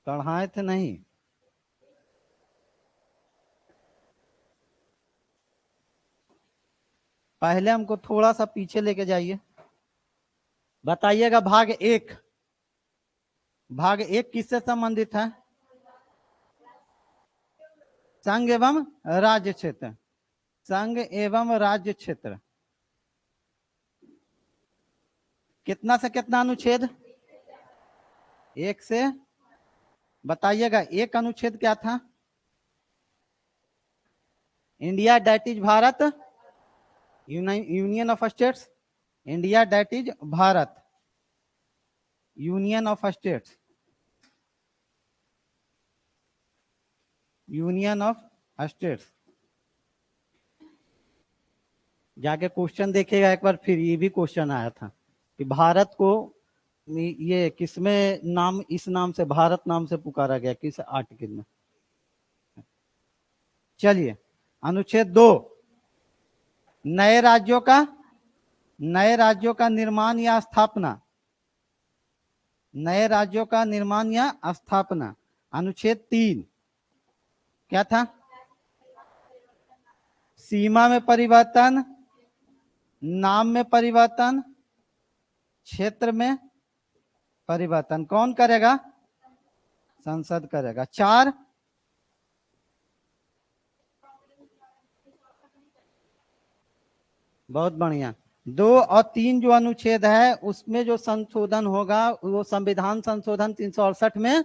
पढ़ाए थे नहीं? पहले हमको थोड़ा सा पीछे लेके जाइए। बताइएगा भाग एक। भाग एक किससे संबंधित है? संघ एवं राज्य क्षेत्र। संघ एवं राज्य क्षेत्र। कितना से कितना अनुच्छेद? एक से। बताइएगा एक अनुच्छेद क्या था? India that is Bharat, union of states. India that is Bharat, union of states, union of states. जाके क्वेश्चन देखिएगा एक बार, फिर ये भी क्वेश्चन आया था कि भारत को ये किसमें नाम, इस नाम से, भारत नाम से पुकारा गया, किस आर्टिकल में? चलिए, अनुच्छेद 2, नए राज्यों का, नए राज्यों का निर्माण या स्थापना, नए राज्यों का निर्माण या स्थापना। अनुच्छेद 3 क्या था? सीमा में परिवर्तन, नाम में परिवर्तन, क्षेत्र में परिवर्तन कौन करेगा? संसद करेगा। 4, बहुत बढ़िया। 2 और 3 जो अनुच्छेद है उसमें जो संशोधन होगा वो संविधान संशोधन 368 में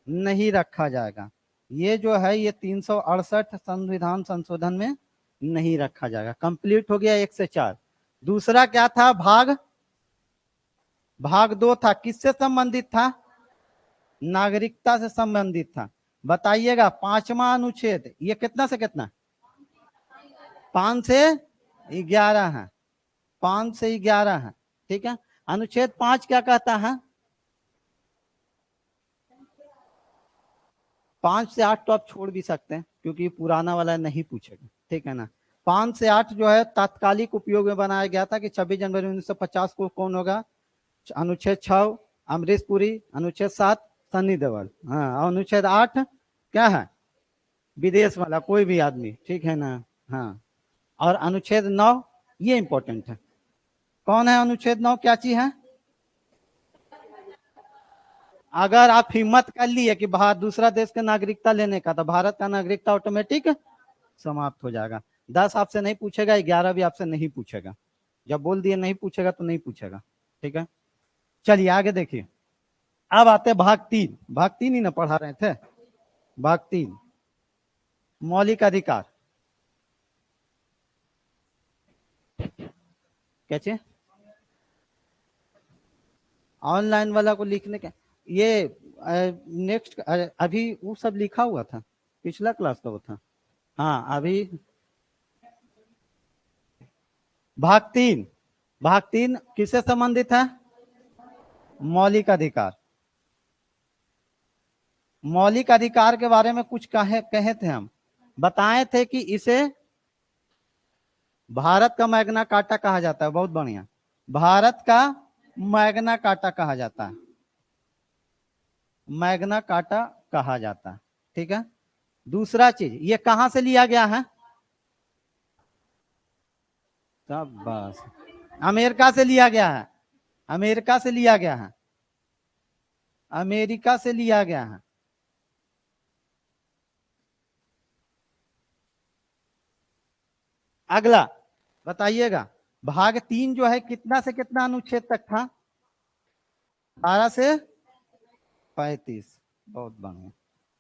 नहीं रखा जाएगा। ये जो है ये 368 संविधान संशोधन में नहीं रखा जाएगा। कंप्लीट हो गया 1 से 4। दूसरा क्या था? भाग 2 था, किससे संबंधित था? नागरिकता से संबंधित था। बताइएगा 5वां अनुच्छेद ये कितना से कितना? 5 से 11 है, 5 से 11 है। ठीक है। अनुच्छेद 5 क्या कहता है? 5 से 8 तो आप छोड़ भी सकते हैं क्योंकि पुराना वाला नहीं पूछेगा। ठीक है ना। 5 से 8 जो है तात्कालिक उपयोग में बनाया गया था कि 26 जनवरी 1950 को कौन होगा? अनुच्छेद 6 अमरीश पुरी, अनुच्छेद 7 सन्नी देओल। हाँ, अनुच्छेद 8 क्या है? विदेश वाला कोई भी आदमी। ठीक है ना। हाँ, और अनुच्छेद 9 ये इंपॉर्टेंट है। कौन है अनुच्छेद 9? क्या चीज है? अगर आप हिम्मत कर लिए कि दूसरा देश का नागरिकता लेने का, तो भारत का नागरिकता ऑटोमेटिक समाप्त हो जाएगा। 10 आपसे नहीं पूछेगा, 11 भी आपसे नहीं पूछेगा। जब बोल दिए नहीं पूछेगा तो नहीं पूछेगा। ठीक है। चलिए आगे देखिए। अब आते भाग 3। भाग 3 ही ना पढ़ा रहे थे? भाग 3 मौलिक अधिकार। कैसे? ऑनलाइन वाला को लिखने का ये नेक्स्ट अभी वो सब लिखा हुआ था, पिछला क्लास का वो था। हाँ अभी भाग 3 किससे संबंधित है? मौलिक अधिकार। मौलिक अधिकार के बारे में कुछ कहे थे हम, बताए थे कि इसे भारत का मैग्ना कार्टा कहा जाता है। बहुत बढ़िया, भारत का मैग्ना कार्टा कहा जाता है, मैग्ना कार्टा कहा जाता है। ठीक है। दूसरा चीज, ये कहां से लिया गया है? सब बस अमेरिका से लिया गया है, अमेरिका से लिया गया है, अमेरिका से लिया गया है। अगला बताइएगा, भाग 3 जो है कितना से कितना अनुच्छेद तक था? 12 से 35। बहुत बढ़िया,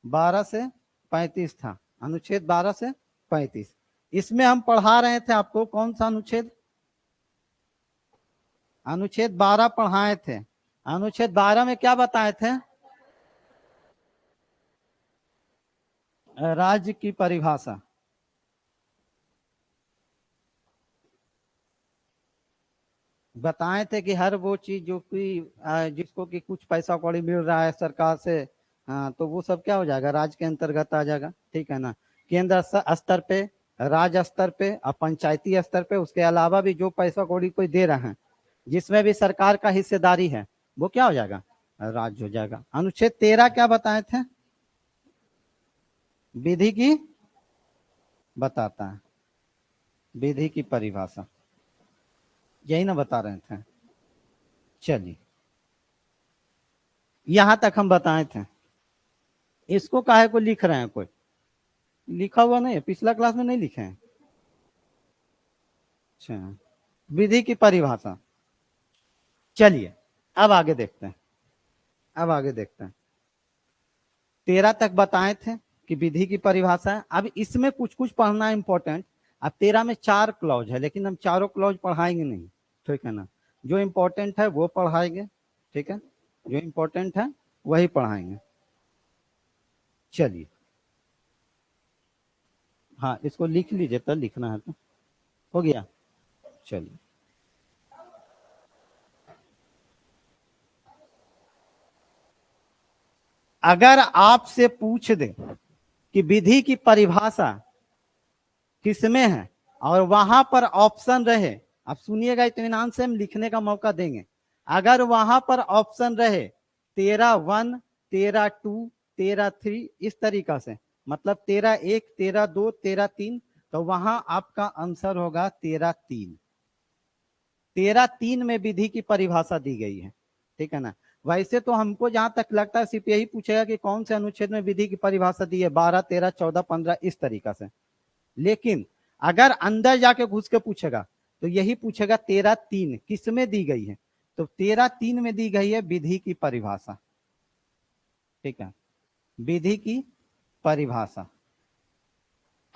12 से 35 था अनुच्छेद, 12 से 35। इसमें हम पढ़ा रहे थे आपको कौन सा अनुच्छेद? अनुच्छेद 12 पढ़ाए थे। अनुच्छेद 12 में क्या बताए थे? राज्य की परिभाषा। बताए थे कि हर वो चीज जो कि जिसको कि कुछ पैसा कौड़ी मिल रहा है सरकार से, तो वो सब क्या हो जाएगा? राज्य के अंतर्गत आ जाएगा। ठीक है ना। केंद्र स्तर पे, राज्य स्तर पे और पंचायती स्तर पे, उसके अलावा भी जो पैसा कौड़ी कोई दे रहे हैं जिसमें भी सरकार का हिस्सेदारी है, वो क्या हो जाएगा? राज्य हो जाएगा। अनुच्छेद 13 क्या बताए थे? विधि की बताता है, विधि की परिभाषा, यही ना बता रहे थे। चलिए यहां तक हम बताए थे। इसको काहे को लिख रहे हैं? कोई लिखा हुआ नहीं है? पिछला क्लास में नहीं लिखे हैं? अच्छा, विधि की परिभाषा। चलिए अब आगे देखते हैं, अब आगे देखते हैं। 13 तक बताए थे कि विधि की परिभाषा है। अब इसमें कुछ कुछ पढ़ना इंपॉर्टेंट। अब 13 में 4 क्लॉज है, लेकिन हम चारों क्लॉज पढ़ाएंगे नहीं, ठीक है ना। जो इंपॉर्टेंट है वो पढ़ाएंगे, ठीक है, जो इंपॉर्टेंट है वही पढ़ाएंगे। चलिए हाँ, इसको लिख लीजिए, तो लिखना है तो हो गया। चलिए अगर आपसे पूछ दे कि विधि की परिभाषा किसमें है और वहां पर ऑप्शन रहे, आप सुनिएगा इत्मीनान से, हम लिखने का मौका देंगे। अगर वहां पर ऑप्शन रहे 13(1), 13(2), 13(3), इस तरीका से, मतलब 13(1), 13(2), 13(3), तो वहां आपका आंसर होगा 13(3). 13(3) में विधि की परिभाषा दी गई है, ठीक है ना। वैसे तो हमको जहां तक लगता है सिर्फ यही पूछेगा कि कौन से अनुच्छेद में विधि की परिभाषा दी है, 12, 13, 14, 15, इस तरीका से। लेकिन अगर अंदर जाके घुस के पूछेगा तो यही पूछेगा 13(3) किस में दी गई है, तो 13(3) में दी गई है विधि की परिभाषा, ठीक है, विधि की परिभाषा।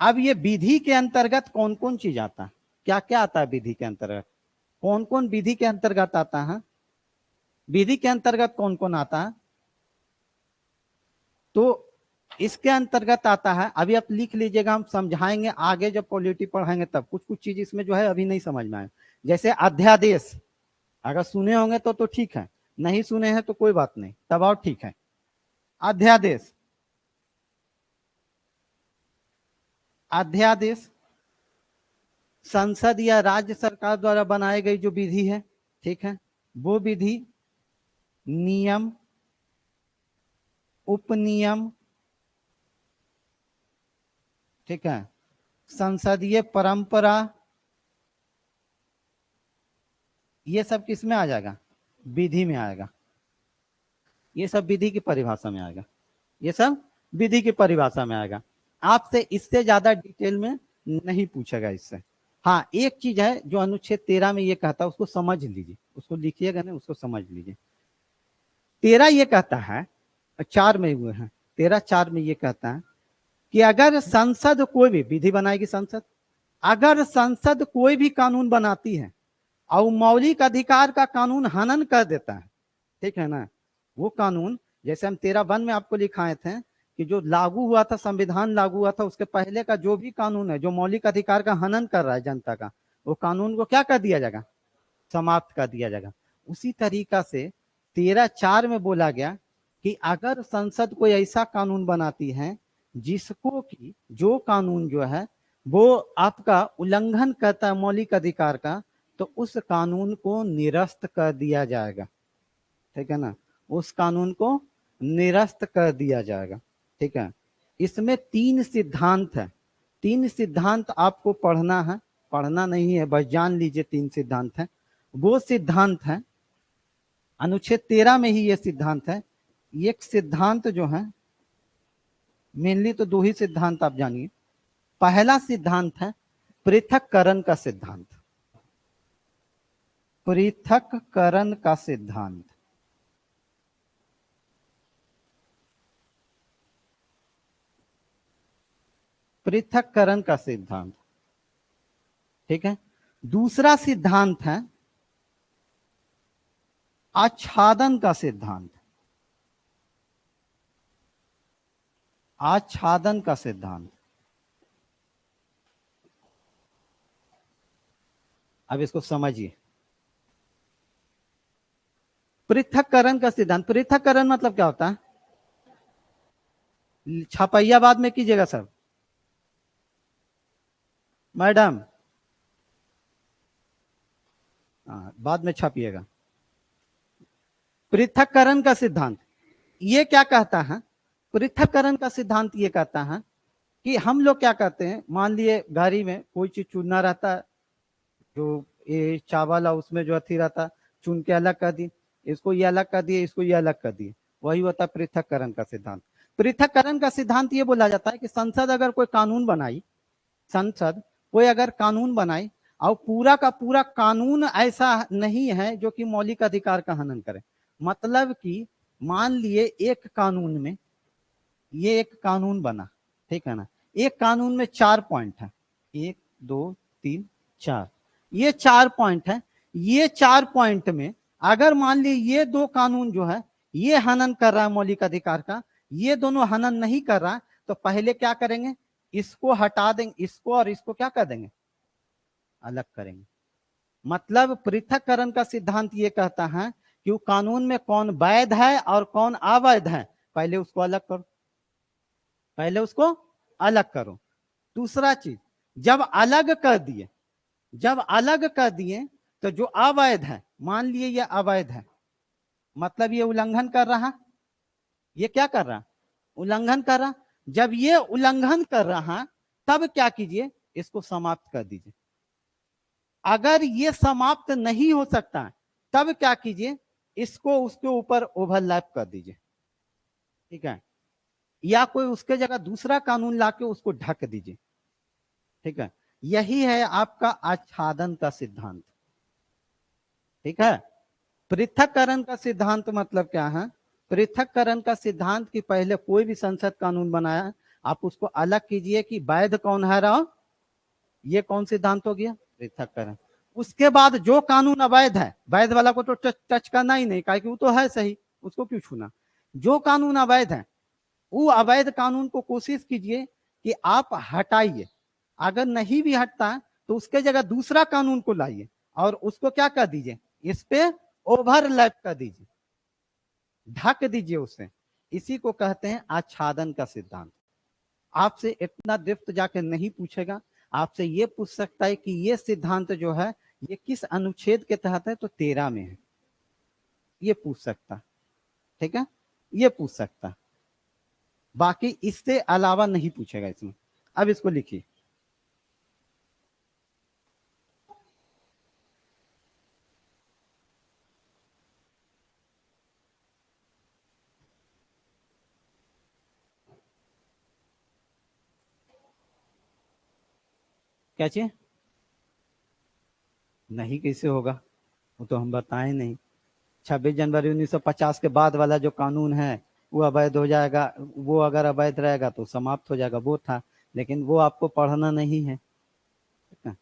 अब ये विधि के अंतर्गत कौन कौन चीज आता है, क्या क्या आता है विधि के अंतर्गत, कौन कौन विधि के अंतर्गत आता है, विधि के अंतर्गत कौन कौन आता है? तो इसके अंतर्गत आता है, अभी आप लिख लीजिएगा, हम समझाएंगे आगे जब पॉलिटी पढ़ाएंगे तब। कुछ कुछ चीज इसमें जो है अभी नहीं समझ में आए, जैसे अध्यादेश, अगर सुने होंगे तो ठीक है, नहीं सुने हैं तो कोई बात नहीं, तब और ठीक है। अध्यादेश, अध्यादेश संसद या राज्य सरकार द्वारा बनाई गई जो विधि है, ठीक है, वो विधि नियम, उपनियम, ठीक है, संसदीय परंपरा, ये सब किस में आ जाएगा? विधि में आएगा। ये सब विधि की परिभाषा में आएगा, ये सब विधि की परिभाषा में आएगा। आपसे इससे ज्यादा डिटेल में नहीं पूछेगा इससे। हाँ, एक चीज है जो अनुच्छेद 13 में ये कहता है, उसको समझ लीजिए, उसको लिखिएगा नहीं, उसको समझ लीजिए। 13 ये कहता है, 4 में हुए हैं, 13(4) में ये कहता है कि अगर संसद कोई भी विधि बनाएगी, संसद अगर संसद कोई भी कानून बनाती है और मौलिक अधिकार का कानून हनन कर देता है, ठीक है ना, वो कानून, जैसे हम 13(1) में आपको लिखाए थे कि जो लागू हुआ था, संविधान लागू हुआ था, उसके पहले का जो भी कानून है जो मौलिक अधिकार का हनन कर रहा है जनता का, वो कानून को क्या कर दिया जाएगा? समाप्त कर दिया जाएगा। उसी तरीका से 13(4) में बोला गया कि अगर संसद कोई ऐसा कानून बनाती है जिसको कि जो कानून जो है वो आपका उल्लंघन करता है मौलिक अधिकार का, तो उस कानून को निरस्त कर दिया जाएगा, ठीक है ना, उस कानून को निरस्त कर दिया जाएगा, ठीक है। इसमें 3 सिद्धांत है, 3 सिद्धांत आपको पढ़ना है, पढ़ना नहीं है बस जान लीजिए 3 सिद्धांत है। वो सिद्धांत है अनुच्छेद 13 में ही, ये सिद्धांत है। एक सिद्धांत जो है, मेनली तो 2 ही सिद्धांत आप जानिए। पहला सिद्धांत है पृथक्करण का सिद्धांत, पृथक्करण का सिद्धांत। पृथक्करण का सिद्धांत, ठीक है। दूसरा सिद्धांत है आच्छादन का सिद्धांत, आच्छादन का सिद्धांत। अब इसको समझिए, पृथक्करण का सिद्धांत, पृथक्करण मतलब क्या होता है? छपैया बाद में कीजिएगा सर, मैडम, बाद में छापिएगा। पृथक्करण का सिद्धांत ये क्या कहता है? पृथक्करण का सिद्धांत ये कहता है कि हम लोग क्या कहते हैं, मान लिए गाड़ी में कोई चीज चुनना रहता है, जो ये चावल है उसमें जो अथी रहता, चुन के अलग कर दी, इसको ये अलग कर दिए, इसको ये अलग कर दिए, वही होता है पृथक्करण का सिद्धांत। पृथक्करण का सिद्धांत ये बोला जाता है कि संसद अगर कोई कानून बनाई, संसद कोई अगर कानून बनाई और पूरा का पूरा कानून ऐसा नहीं है जो कि मौलिक अधिकार का हनन करे, मतलब कि मान लिए एक कानून में, ये एक कानून बना, ठीक है ना, एक कानून में 4 पॉइंट है, 1 2 3 4, ये 4 पॉइंट है। ये 4 पॉइंट में अगर मान ली ये 2 कानून जो है ये हनन कर रहा है मौलिक अधिकार का, ये दोनों हनन नहीं कर रहा, तो पहले क्या करेंगे, इसको हटा देंगे, इसको और इसको क्या कर देंगे, अलग करेंगे। मतलब पृथक्करण का सिद्धांत ये कहता है कि कानून में कौन वैध है और कौन अवैध है, पहले उसको अलग करो, पहले उसको अलग करो। दूसरा चीज, जब अलग कर दिए, जब अलग कर दिए तो जो अवैध है, मान लिए ये अवैध है, मतलब ये उल्लंघन कर रहा, ये क्या कर रहा, उल्लंघन कर रहा। जब ये उल्लंघन कर रहा तब क्या कीजिए, इसको समाप्त कर दीजिए। अगर ये समाप्त नहीं हो सकता तब क्या कीजिए, इसको उसके ऊपर ओवरलैप कर दीजिए, ठीक है, या कोई उसके जगह दूसरा कानून लाके उसको ढक दीजिए, ठीक है। यही है आपका आच्छादन का सिद्धांत, ठीक है। पृथक्करण का सिद्धांत मतलब क्या है, पृथक्करण का सिद्धांत कि पहले कोई भी संसद कानून बनाया, आप उसको अलग कीजिए कि वैध कौन है रहा, ये कौन सिद्धांत हो गया, पृथक्करण। उसके बाद जो कानून अवैध है, वैध वाला को तो टच करना ही नहीं, कि वो तो है सही, उसको क्यों छूना। जो कानून अवैध है वो अवैध कानून को कोशिश कीजिए कि आप हटाइए, अगर नहीं भी हटता तो उसके जगह दूसरा कानून को लाइए और उसको क्या कर दीजिए, इस पे ओवरलैप कर दीजिए, ढक दीजिए उसे। इसी को कहते हैं आच्छादन का सिद्धांत। आपसे इतना डेप्थ जाके नहीं पूछेगा, आपसे ये पूछ सकता है कि ये सिद्धांत जो है ये किस अनुच्छेद के तहत है, तो 13 में है, ये पूछ सकता, ठीक है, ये पूछ सकता, बाकी इससे अलावा नहीं पूछेगा इसमें। अब इसको लिखिए, क्या चाहिए, नहीं कैसे होगा, वो तो हम बताए नहीं। 26 जनवरी 1950 के बाद वाला जो कानून है वो अवैध हो जाएगा, वो अगर अवैध रहेगा तो समाप्त हो जाएगा, वो था, लेकिन वो आपको पढ़ना नहीं है, ठीक है।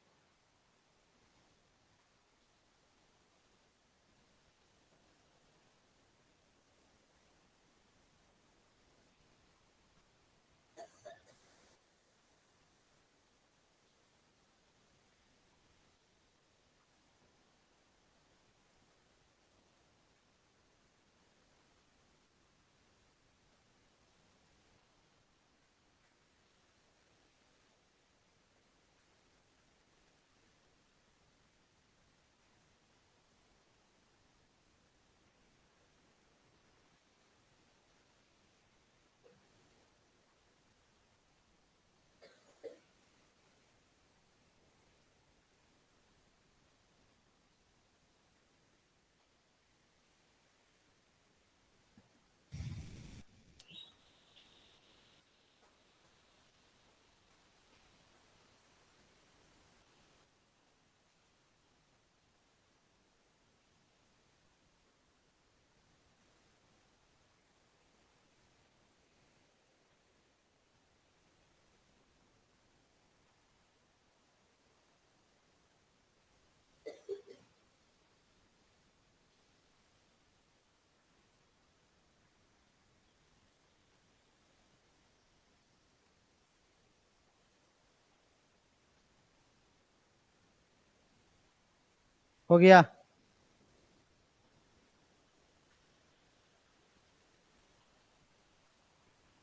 हो गया।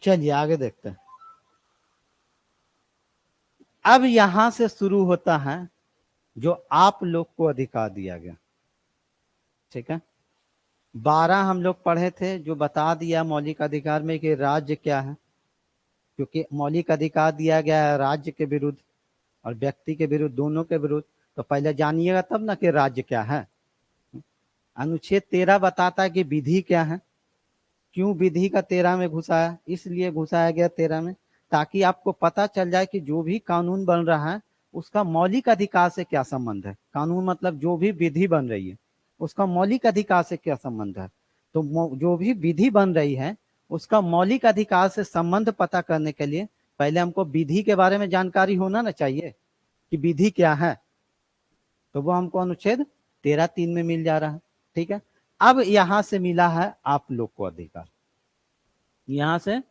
चलिए आगे देखते हैं। अब यहां से शुरू होता है जो आप लोग को अधिकार दिया गया, ठीक है। 12 हम लोग पढ़े थे, जो बता दिया मौलिक अधिकार में कि राज्य क्या है, क्योंकि मौलिक अधिकार दिया गया है राज्य के विरुद्ध और व्यक्ति के विरुद्ध, दोनों के विरुद्ध। तो पहले जानिएगा तब ना कि राज्य क्या है। अनुच्छेद 13 बताता है कि विधि क्या है। क्यों विधि का 13 में घुसाया, इसलिए घुसाया गया 13 में, ताकि आपको पता चल जाए कि जो भी कानून बन रहा है उसका मौलिक अधिकार से क्या संबंध है। कानून मतलब जो भी विधि बन रही है उसका मौलिक अधिकार से क्या संबंध है। तो जो भी विधि बन रही है उसका मौलिक अधिकार से संबंध पता करने के लिए पहले हमको विधि के बारे में जानकारी होना ना चाहिए कि विधि क्या है। तो वो हमको अनुच्छेद 13(3) में मिल जा रहा है। ठीक है, अब यहां से मिला है आप लोग को अधिकार, यहां से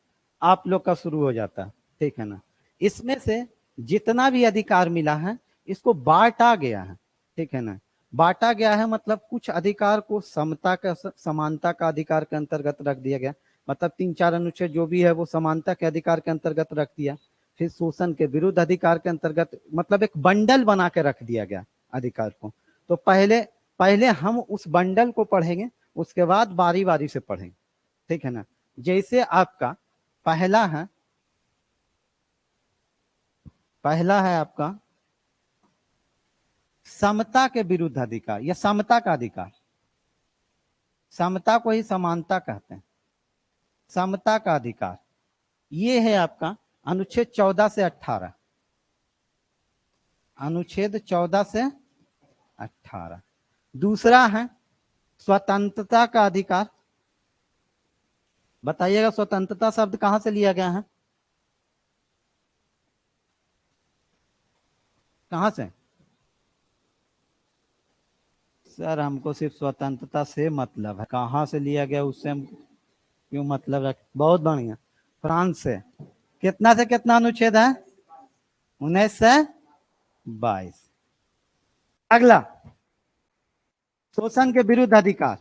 आप लोग का शुरू हो जाता है। ठीक है ना, इसमें से जितना भी अधिकार मिला है इसको बांटा गया है। ठीक है ना, बांटा गया है मतलब कुछ अधिकार को समता का समानता का अधिकार के अंतर्गत रख दिया गया, मतलब 3-4 अनुच्छेद जो भी है वो समानता के अधिकार के अंतर्गत रख दिया। फिर शोषण के विरुद्ध अधिकार के अंतर्गत, मतलब एक बंडल बना के रख दिया गया अधिकार को। तो पहले पहले हम उस बंडल को पढ़ेंगे, उसके बाद बारी बारी से पढ़ेंगे। ठीक है ना, जैसे आपका पहला है, पहला है आपका समता के विरुद्ध अधिकार या समता का अधिकार। समता को ही समानता कहते हैं। समता का अधिकार ये है आपका अनुच्छेद 14 से 18, अनुच्छेद 14 से 18। दूसरा है स्वतंत्रता का अधिकार। बताइएगा स्वतंत्रता शब्द कहां से लिया गया है, कहां से। सर हमको सिर्फ स्वतंत्रता से मतलब है, कहां से लिया गया उससे हम क्यों मतलब रख। बहुत बढ़िया, फ्रांस से। कितना से कितना अनुच्छेद है, 19 से 22। अगला शोषण के विरुद्ध अधिकार,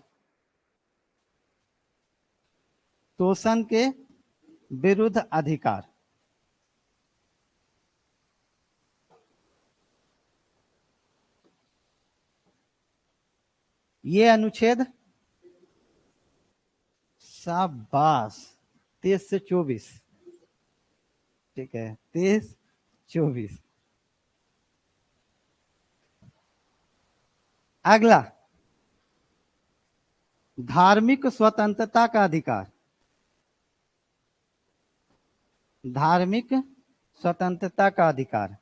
शोषण के विरुद्ध अधिकार ये अनुच्छेद, शाबाश, 23 से 24। ठीक है, 23-24। अगला धार्मिक स्वतंत्रता का अधिकार, धार्मिक स्वतंत्रता का अधिकार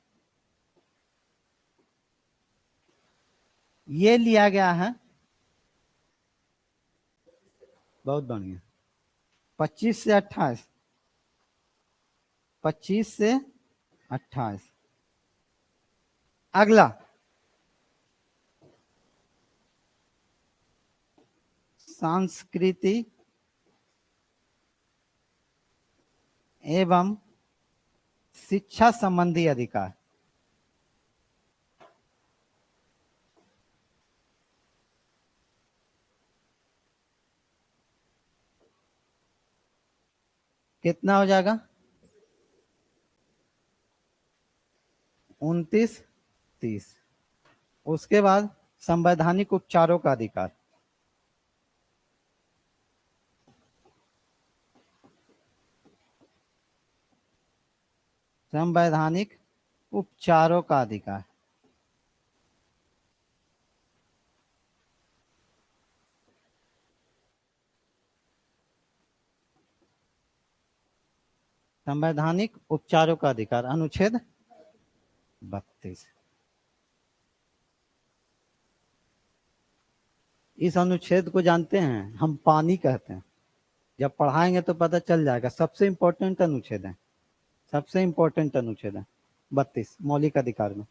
ये लिया गया है, बहुत बढ़िया, 25 से 28, 25 से 28। अगला सांस्कृतिक एवं शिक्षा संबंधी अधिकार। कितना हो जाएगा, 29-30। उसके बाद संवैधानिक उपचारों का अधिकार, संवैधानिक उपचारों का अधिकार। संवैधानिक उपचारों का अधिकार अनुच्छेद 32। इस अनुच्छेद को जानते हैं हम पानी कहते हैं, जब पढ़ाएंगे तो पता चल जाएगा। सबसे इंपॉर्टेंट अनुच्छेद है, सबसे इंपॉर्टेंट अनुच्छेद है 32 मौलिक अधिकार में।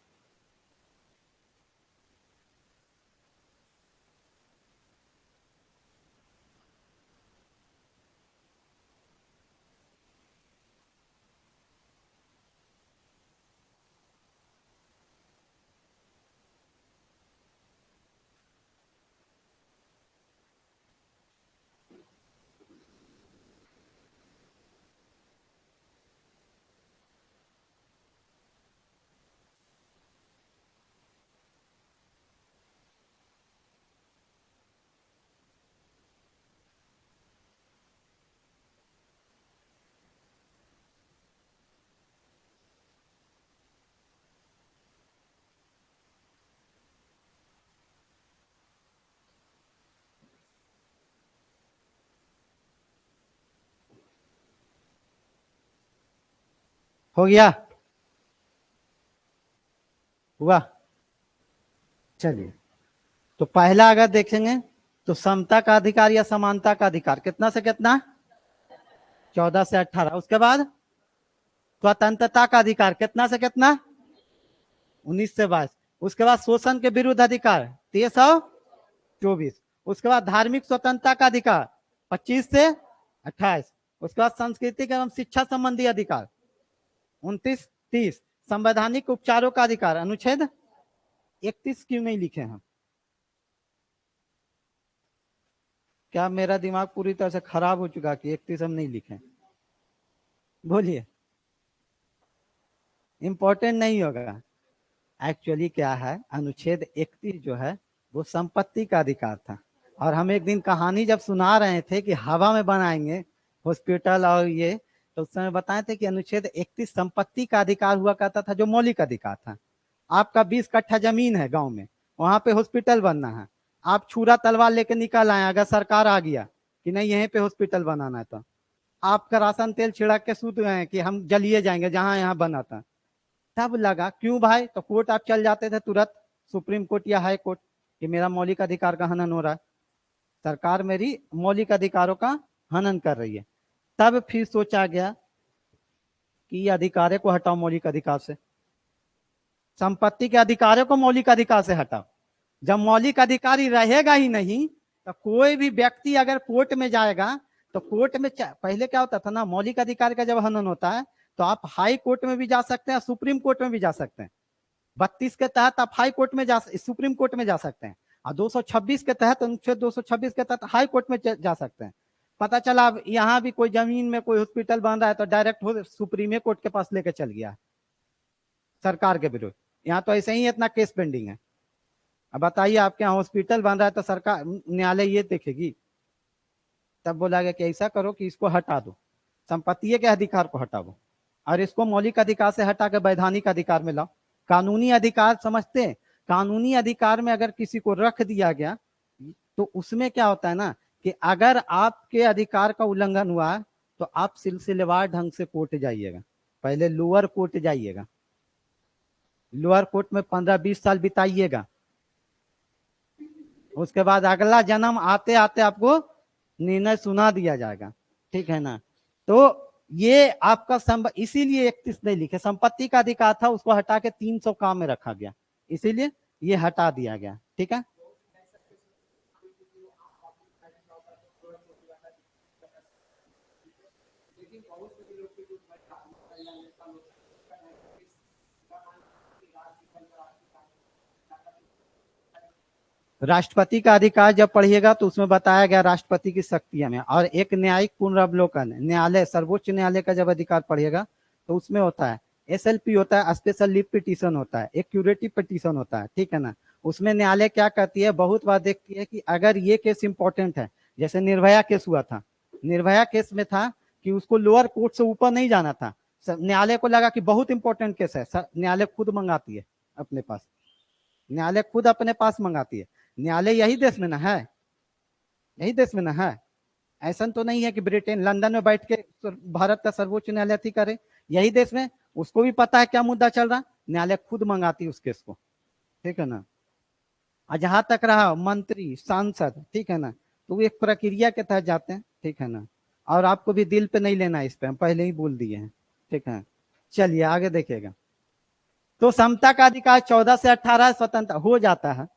हो गया? हुआ? चलिए, तो पहला अगर देखेंगे तो समता का अधिकार या समानता का अधिकार कितना से कितना? 14 से 18। उसके बाद स्वतंत्रता का अधिकार कितना से कितना? 19 से 22। उसके बाद शोषण के विरुद्ध अधिकार 23 और 24। उसके बाद धार्मिक स्वतंत्रता का अधिकार 25 से 28। उसके बाद सांस्कृतिक एवं शिक्षा संबंधी अधिकार 29 30। संवैधानिक उपचारों का अधिकार अनुच्छेद 31 क्यों नहीं लिखे हम? क्या मेरा दिमाग पूरी तरह से खराब हो चुका कि 31 हम नहीं लिखे? बोलिए। इंपॉर्टेंट नहीं होगा। एक्चुअली क्या है, अनुच्छेद 31 जो है वो संपत्ति का अधिकार था। और हम एक दिन कहानी जब सुना रहे थे कि हवा में बनाएंगे हॉस्पिटल और ये, तो उस समय बताए थे कि अनुच्छेद 31 संपत्ति का अधिकार हुआ करता था, जो मौलिक अधिकार था। आपका 20 कट्ठा जमीन है गांव में, वहां पे हॉस्पिटल बनना है, आप छुरा तलवार लेके निकल आए, अगर सरकार आ गया कि नहीं यहीं पे हॉस्पिटल बनाना है, तो आपका राशन तेल छिड़क के सूत गए कि हम जलिए जाएंगे जहां यहाँ बना था। तब लगा क्यों भाई, तो कोर्ट आप चल जाते थे तुरंत, सुप्रीम कोर्ट या हाई कोर्ट, कि मेरा मौलिक अधिकार का हनन हो रहा है, सरकार मेरी मौलिक अधिकारों का हनन कर रही है। तब फिर सोचा गया कि ये अधिकारों को हटाओ मौलिक अधिकार से, संपत्ति के अधिकारों को मौलिक अधिकार से हटाओ। जब मौलिक अधिकार ही रहेगा ही नहीं, तो कोई भी व्यक्ति अगर कोर्ट में जाएगा, तो कोर्ट में पहले क्या होता था ना, मौलिक अधिकार का जब हनन होता है तो आप हाई कोर्ट में भी जा सकते हैं, सुप्रीम कोर्ट में भी जा सकते हैं। 32 के तहत आप हाई कोर्ट में सुप्रीम कोर्ट में जा सकते हैं, और 226 के तहत, अनुच्छेद 226 के तहत हाई कोर्ट में जा सकते हैं। पता चला अब यहाँ भी कोई जमीन में कोई हॉस्पिटल बन रहा है, तो डायरेक्ट सुप्रीम कोर्ट के पास लेके चल गया सरकार के विरुद्ध। यहाँ तो ऐसे ही इतना केस पेंडिंग है। अब बताइए, आपके यहाँ हॉस्पिटल बन रहा है तो सरकार, न्यायालय ये देखेगी? तब बोला गया कि ऐसा करो कि इसको हटा दो, संपत्ति के अधिकार को हटाओ, और इसको मौलिक अधिकार से हटा के वैधानिक अधिकार में लाओ। कानूनी अधिकार समझते हैं? कानूनी अधिकार में अगर किसी को रख दिया गया, तो उसमें क्या होता है ना, कि अगर आपके अधिकार का उल्लंघन हुआ तो आप सिलसिलेवार ढंग से कोर्ट जाइएगा। पहले लोअर कोर्ट जाइएगा, लोअर कोर्ट में 15-20 साल बिताइएगा, उसके बाद अगला जन्म आते आते आपको निर्णय सुना दिया जाएगा। ठीक है ना? तो ये आपका इसीलिए 31 नहीं लिखे, संपत्ति का अधिकार था उसको हटा के 300 काम में रखा गया, इसीलिए ये हटा दिया गया। ठीक है? राष्ट्रपति का अधिकार जब पढ़िएगा तो उसमें बताया गया राष्ट्रपति की शक्तियां में, और एक न्यायिक पुनरावलोकन, न्यायालय, सर्वोच्च न्यायालय का जब अधिकार पढ़िएगा तो उसमें होता है SLP होता है, स्पेशल लीव पिटीशन होता है, एक क्यूरेटिव पिटीशन होता है। ठीक है ना? उसमें न्यायालय क्या करती है, बहुत बार देखती है कि अगर ये केस इंपॉर्टेंट है, जैसे निर्भया केस हुआ था, निर्भया केस में था कि उसको लोअर कोर्ट से ऊपर नहीं जाना था, न्यायालय को लगा कि बहुत इंपॉर्टेंट केस है, न्यायालय खुद मंगाती है अपने पास, न्यायालय खुद अपने पास मंगाती है। न्यायालय यही देश में ना है, यही देश में ना है, ऐसा तो नहीं है कि ब्रिटेन लंदन में बैठ के भारत का सर्वोच्च न्यायालय थी करे, यही देश में, उसको भी पता है क्या मुद्दा चल रहा, न्यायालय खुद मंगाती है उस केस को। ठीक है ना? और जहां तक रहा मंत्री सांसद, ठीक है ना, तो वो एक प्रक्रिया के तहत जाते हैं। ठीक है ना? और आपको भी दिल पे नहीं लेना इस पे, हम पहले ही बोल दिए हैं। ठीक है? चलिए आगे देखिएगा। तो समता का अधिकार 14 से 18 स्वतंत्र हो जाता है,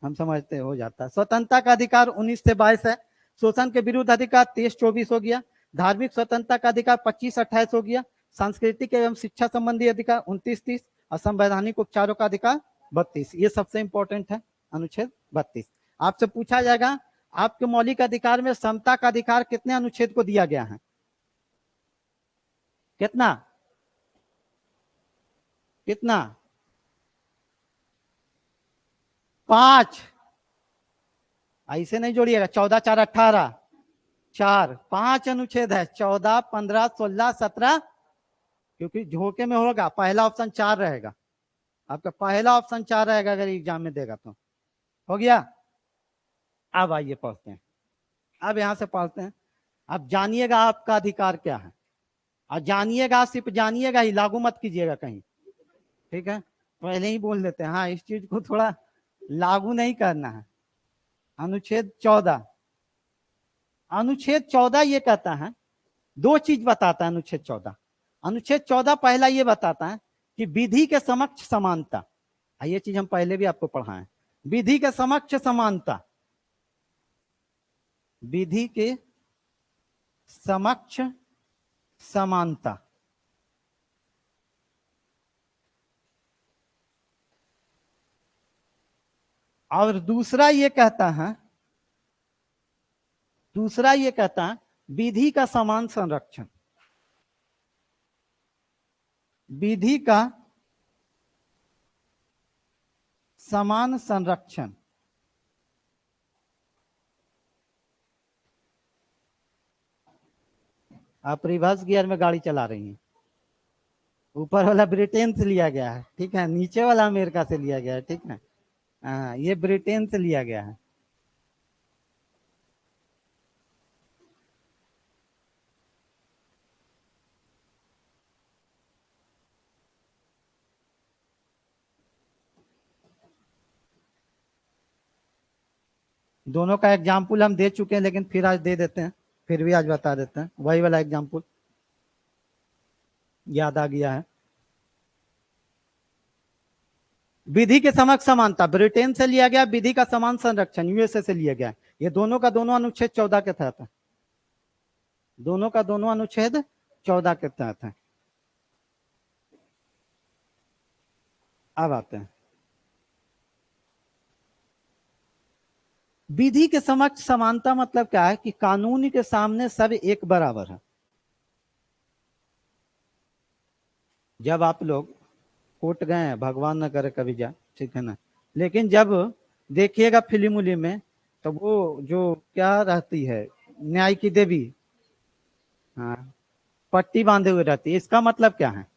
हम समझते हो जाता है। स्वतंत्रता का अधिकार 19 से 22 है। शोषण के विरुद्ध अधिकार 23-24 हो गया। धार्मिक स्वतंत्रता का अधिकार 25-28 हो गया। सांस्कृतिक एवं शिक्षा संबंधी अधिकार 29-30, और संवैधानिक उपचारों का अधिकार 32। ये सबसे इंपॉर्टेंट है अनुच्छेद 32। आपसे पूछा जाएगा आपके मौलिक अधिकार में समता का अधिकार कितने अनुच्छेद को दिया गया है? कितना कितना? 5। ऐसे नहीं जोड़िएगा, 14 4 18, 4 5 अनुच्छेद है, 14 15 16 17, क्योंकि झोंके में होगा, पहला ऑप्शन 4 रहेगा, आपका पहला ऑप्शन 4 रहेगा अगर एग्जाम में देगा तो। हो गया? अब आइए पढ़ते हैं, अब यहां से पढ़ते हैं। अब जानिएगा आपका अधिकार क्या है। और जानिएगा, सिर्फ जानिएगा ही, लागू मत कीजिएगा कहीं, ठीक है, पहले ही बोल देते हैं। हाँ, इस चीज को थोड़ा लागू नहीं करना है। अनुच्छेद 14, अनुच्छेद 14 ये कहता है, दो चीज बताता है अनुच्छेद 14। अनुच्छेद 14 पहला ये बताता है कि विधि के समक्ष समानता, ये चीज हम पहले भी आपको पढ़ाए, विधि के समक्ष समानता, विधि के समक्ष समानता। और दूसरा ये कहता है, दूसरा ये कहता है विधि का समान संरक्षण, विधि का समान संरक्षण। आप रिवर्स गियर में गाड़ी चला रही हैं। ऊपर वाला ब्रिटेन से लिया गया है, ठीक है, नीचे वाला अमेरिका से लिया गया है, ठीक है। हाँ, ये ब्रिटेन से लिया गया है। दोनों का एग्जाम्पल हम दे चुके हैं, लेकिन फिर आज दे देते हैं, फिर भी आज बता देते हैं, वही वाला एग्जाम्पल याद आ गया है। विधि के समक्ष समानता ब्रिटेन से लिया गया, विधि का समान संरक्षण यूएसए से लिया गया। ये दोनों का दोनों अनुच्छेद 14 के तहत है, दोनों का दोनों अनुच्छेद 14 के तहत है। अब आते हैं विधि के समक्ष समानता, मतलब क्या है कि कानून के सामने सब एक बराबर है। जब आप लोग कोर्ट गए हैं, भगवान न करे कभी जा, ठीक है ना, लेकिन जब देखिएगा फिल्म उलिम में, तो वो जो क्या रहती है न्याय की देवी, हाँ, पट्टी बांधे हुए रहती है, इसका मतलब क्या है?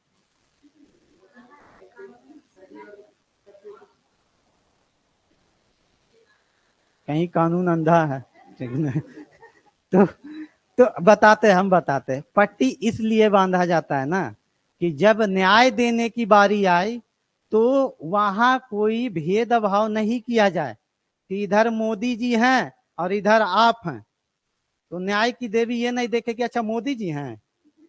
कहीं कानून अंधा है, ठीक है। तो बताते, हम बताते, पट्टी इसलिए बांधा जाता है ना कि जब न्याय देने की बारी आए तो वहां कोई भेदभाव नहीं किया जाए कि इधर मोदी जी हैं और इधर आप हैं। तो न्याय की देवी ये नहीं देखे कि अच्छा मोदी जी हैं,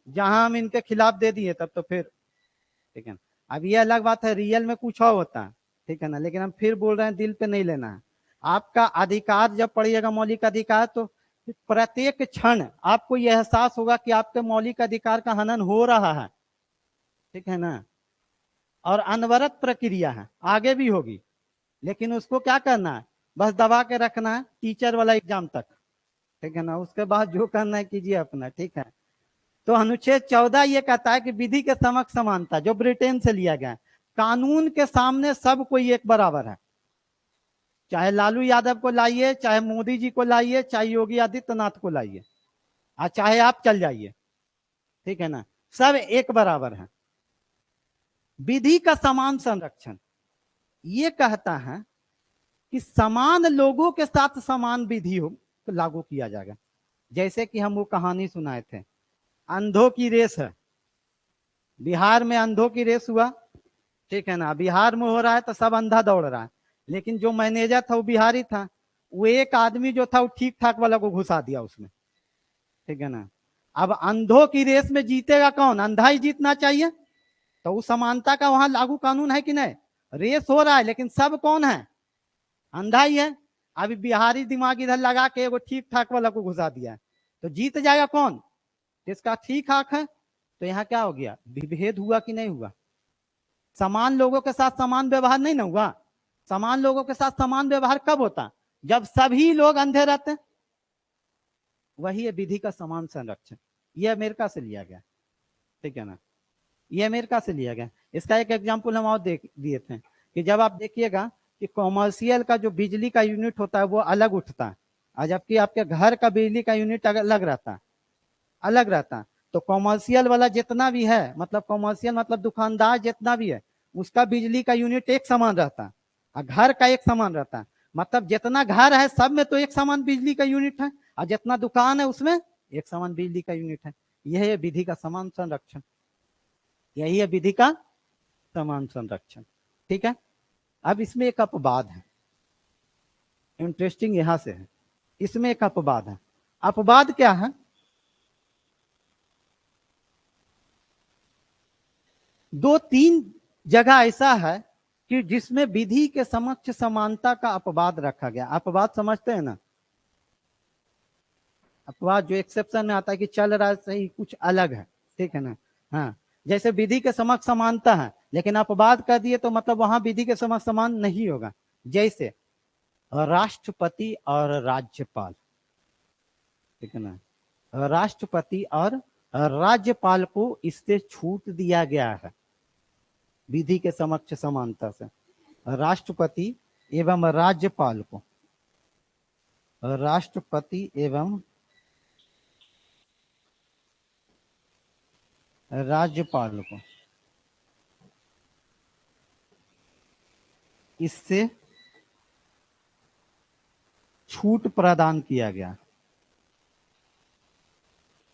जहां हम इनके खिलाफ दे दिए तब तो फिर, ठीक है। अब ये अलग बात है, रियल में कुछ और होता है, ठीक है ना, लेकिन हम फिर बोल रहे हैं दिल पे नहीं लेना है। आपका अधिकार जब पढ़िएगा मौलिक अधिकार, तो प्रत्येक क्षण आपको यह एहसास होगा कि आपके मौलिक अधिकार का हनन हो रहा है, ठीक है ना, और अनवरत प्रक्रिया है, आगे भी होगी, लेकिन उसको क्या करना है, बस दबा के रखना है टीचर वाला एग्जाम तक, ठीक है ना, उसके बाद जो करना है कीजिए अपना, ठीक है। तो अनुच्छेद 14 ये कहता है कि विधि के समक्ष समानता, जो ब्रिटेन से लिया गया है, कानून के सामने सब कोई एक बराबर है। चाहे लालू यादव को लाइए, चाहे मोदी जी को लाइए, चाहे योगी आदित्यनाथ को लाइए, और चाहे आप चल जाइए, ठीक है ना, सब एक बराबर है। विधि का समान संरक्षण ये कहता है कि समान लोगों के साथ समान विधि हो तो लागू किया जाएगा। जैसे कि हम वो कहानी सुनाए थे, अंधों की रेस है, बिहार में अंधों की रेस हुआ, ठीक है ना, बिहार में हो रहा है तो सब अंधा दौड़ रहा है, लेकिन जो मैनेजर था वो बिहारी था, वो एक आदमी जो था वो ठीक ठाक वाला को घुसा दिया उसमें, ठीक है ना। अब अंधों की रेस में जीतेगा कौन? अंधा ही जीतना चाहिए, तो उस समानता का वहां लागू कानून है कि नहीं? रेस हो रहा है लेकिन सब कौन है? अंधा ही है। अभी बिहारी दिमाग इधर लगा के वो ठीक ठाक वाला को घुसा दिया है, तो जीत जाएगा कौन? जिसका ठीक ठाक है। तो यहाँ क्या हो गया, विभेद हुआ कि नहीं हुआ? समान लोगों के साथ समान व्यवहार नहीं ना हुआ। समान लोगों के साथ समान व्यवहार कब होता? जब सभी लोग अंधे रहते। वही है विधि का समान संरक्षण। ये अमेरिका से लिया गया, ठीक है ना, ये अमेरिका से लिया गया। इसका एक एग्जाम्पल हम और देख दिए थे कि जब आप देखिएगा कि कॉमर्शियल का जो बिजली का यूनिट होता है वो अलग उठता है, और जबकि आपके घर का बिजली का यूनिट अलग रहता है, अलग रहता है। तो कॉमर्शियल वाला जितना भी है, मतलब कॉमर्शियल मतलब दुकानदार जितना भी है, उसका बिजली का यूनिट एक समान रहता है, और घर का एक समान रहता है। मतलब जितना घर है सब में तो एक समान बिजली का यूनिट है, और जितना दुकान है उसमें एक समान बिजली का यूनिट है। यह है विधि का समान संरक्षण, यही है विधि का समान संरक्षण। ठीक है, अब इसमें एक अपवाद है, इंटरेस्टिंग यहां से है, इसमें एक अपवाद है। अपवाद क्या है? दो तीन जगह ऐसा है कि जिसमें विधि के समक्ष समानता का अपवाद रखा गया। अपवाद समझते हैं ना? अपवाद जो एक्सेप्शन में आता है कि चल रहा है सही, कुछ अलग है। ठीक है ना? हाँ, जैसे विधि के समक्ष समानता है, लेकिन अपवाद कर दिए तो मतलब वहां विधि के समक्ष समान नहीं होगा। जैसे राष्ट्रपति और राज्यपाल, ठीक है ना? राष्ट्रपति और राज्यपाल को इससे छूट दिया गया है विधि के समक्ष समानता से। राष्ट्रपति एवं राज्यपाल को, राष्ट्रपति एवं राज्यपाल को इससे छूट प्रदान किया गया।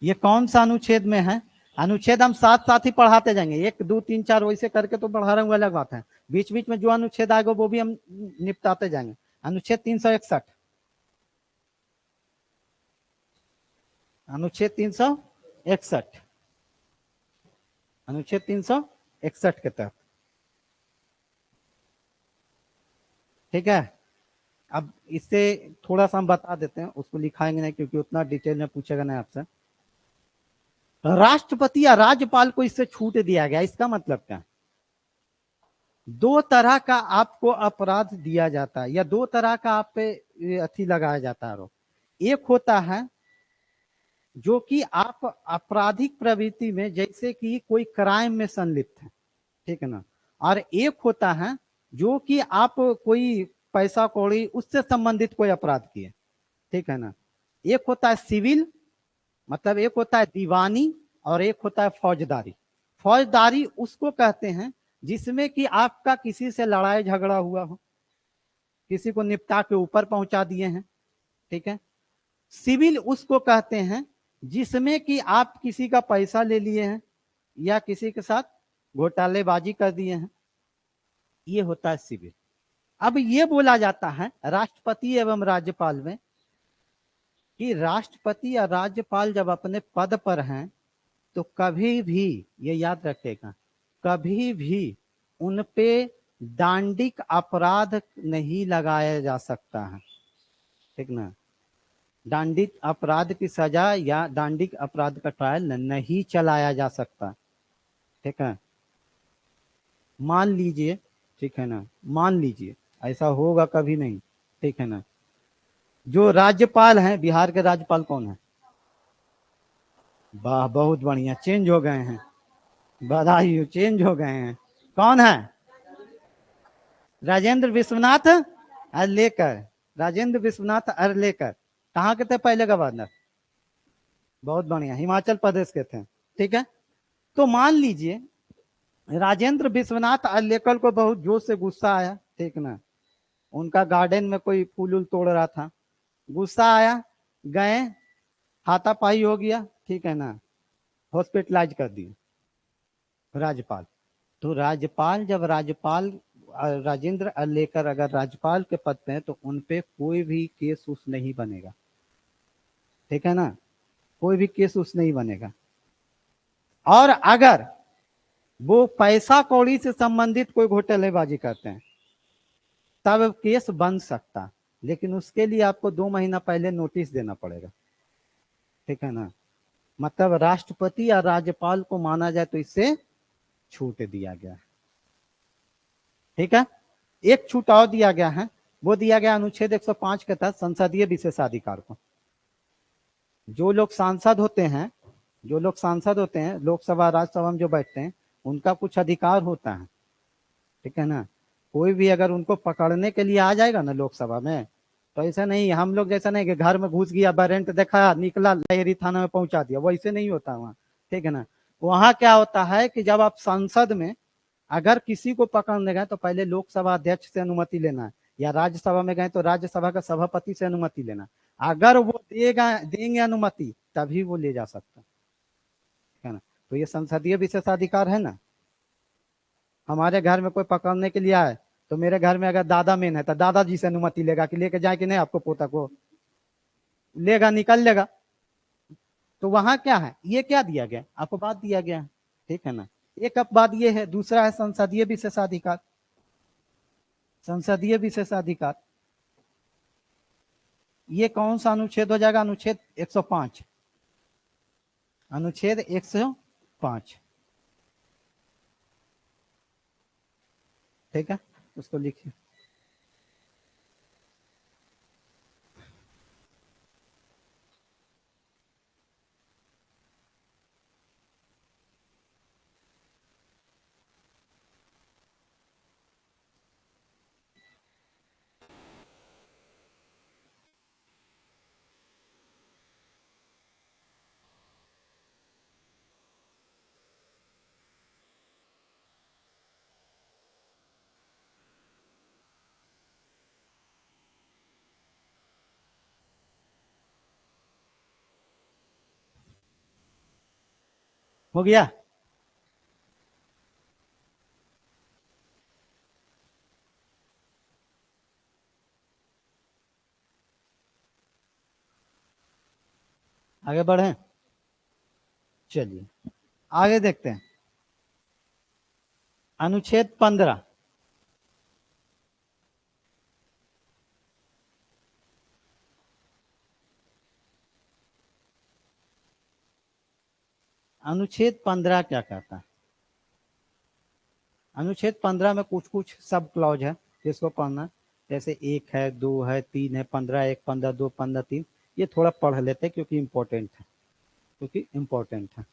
ये कौन सा अनुच्छेद में है? अनुच्छेद हम साथ साथ ही पढ़ाते जाएंगे, 1 2 3 4 वैसे करके तो पढ़ा रहा हूँ, अलग बात है। बीच बीच में जो अनुच्छेद आएगा वो भी हम निपटाते जाएंगे। अनुच्छेद 361, अनुच्छेद 361, अनुच्छेद 361 के तहत। ठीक है, अब इससे थोड़ा सा हम बता देते हैं, उसको लिखाएंगे नहीं क्योंकि उतना डिटेल में पूछेगा नहीं आपसे। राष्ट्रपति या राज्यपाल को इससे छूट दिया गया, इसका मतलब क्या? दो तरह का आपको अपराध दिया जाता है, या दो तरह का आप पे अथी लगाया जाता है आरोप। एक होता है जो कि आप आपराधिक प्रवृत्ति में, जैसे कि कोई क्राइम में संलिप्त है, ठीक है ना? और एक होता है जो कि आप कोई पैसा कौड़ी उससे संबंधित कोई अपराध किए, ठीक है ना? एक होता है सिविल, मतलब एक होता है दीवानी, और एक होता है फौजदारी। फौजदारी उसको कहते हैं जिसमें कि आपका किसी से लड़ाई झगड़ा हुआ हो, किसी को निपटा के ऊपर पहुंचा दिए हैं, ठीक है। सिविल उसको कहते हैं जिसमें कि आप किसी का पैसा ले लिए हैं या किसी के साथ घोटालेबाजी कर दिए हैं, ये होता है सिविल। अब ये बोला जाता है राष्ट्रपति एवं राज्यपाल में कि राष्ट्रपति या राज्यपाल जब अपने पद पर हैं तो कभी भी, ये याद रखेगा, कभी भी उन पे दांडिक अपराध नहीं लगाया जा सकता है, ठीक ना? दांडिक अपराध की सजा या दांडिक अपराध का ट्रायल नहीं चलाया जा सकता, ठीक है। मान लीजिए, ठीक है ना, मान लीजिए ऐसा होगा कभी नहीं, ठीक है ना। जो राज्यपाल हैं, बिहार के राज्यपाल कौन है? वाह, बहुत बढ़िया, चेंज हो गए हैं, बधाई हो, चेंज हो गए हैं। कौन है? राजेंद्र विश्वनाथ अर्लेकर। राजेंद्र विश्वनाथ अर्लेकर कहाँ के थे? पहले गवर्नर। बहुत बढ़िया, हिमाचल प्रदेश के थे, ठीक है। तो मान लीजिए राजेंद्र विश्वनाथ अर्लेकर को बहुत जोश से गुस्सा आया, ठीक ना, उनका गार्डन में कोई फूल उल तोड़ रहा था, गुस्सा आया, गए, हाथापाई हो गया, ठीक है ना, हॉस्पिटलाइज कर दिए राज्यपाल। तो राज्यपाल, जब राज्यपाल राजेंद्र अर्लेकर अगर राज्यपाल के पद पे हैं तो उनपे कोई भी केस उस नहीं बनेगा, ठीक है ना, कोई भी केस उस नहीं बनेगा। और अगर वो पैसा कौड़ी से संबंधित कोई घोटालेबाजी करते हैं तब केस बन सकता, लेकिन उसके लिए आपको 2 महीना पहले नोटिस देना पड़ेगा, ठीक है ना। मतलब राष्ट्रपति या राज्यपाल को माना जाए तो इससे छूट दिया गया है, ठीक है। एक छूट और दिया गया है, वो दिया गया अनुच्छेद 105 के तहत संसदीय विशेषाधिकार को। जो लोग सांसद होते हैं, जो लोग सांसद होते हैं, लोकसभा राज्यसभा में जो बैठते हैं, उनका कुछ अधिकार होता है, ठीक है ना। कोई भी अगर उनको पकड़ने के लिए आ जाएगा ना लोकसभा में, तो ऐसा नहीं, हम लोग जैसा नहीं कि घर में घुस गया, वारंट देखा, निकला, लहरी थाना में पहुंचा दिया, वैसे नहीं होता वहाँ, ठीक है ना। वहाँ क्या होता है कि जब आप संसद में अगर किसी को पकड़ने गए तो पहले लोकसभा अध्यक्ष से अनुमति लेना है, या राज्यसभा में गए तो राज्यसभा का सभापति से अनुमति लेना। अगर वो देंगे अनुमति तभी वो ले जा सकता, तो ये संसदीय विशेषाधिकार है ना। हमारे घर में कोई पकड़ने के लिए आए तो मेरे घर में अगर दादा मेन है तो दादाजी से अनुमति लेगा कि लेके जाए कि नहीं आपको पोता को, लेगा, निकल लेगा। तो वहां क्या है, ये क्या दिया गया, अपवाद दिया गया है, ठीक है ना। एक अपवाद ये है, दूसरा है संसदीय विशेषाधिकार। संसदीय विशेषाधिकार ये कौन सा अनुच्छेद हो जाएगा, अनुच्छेद 105, अनुच्छेद 105, ठीक है, उसको लिखिए। हो गया। आगे बढ़े, चलिए आगे देखते हैं। अनुच्छेद 15, अनुच्छेद 15 क्या कहता है। अनुच्छेद 15 में कुछ कुछ सब क्लॉज है जिसको पढ़ना, जैसे 1 है, 2 है, 3 है, 15(1), 15(2), 15(3), ये थोड़ा पढ़ लेते हैं क्योंकि इम्पोर्टेंट है, क्योंकि इम्पोर्टेंट है।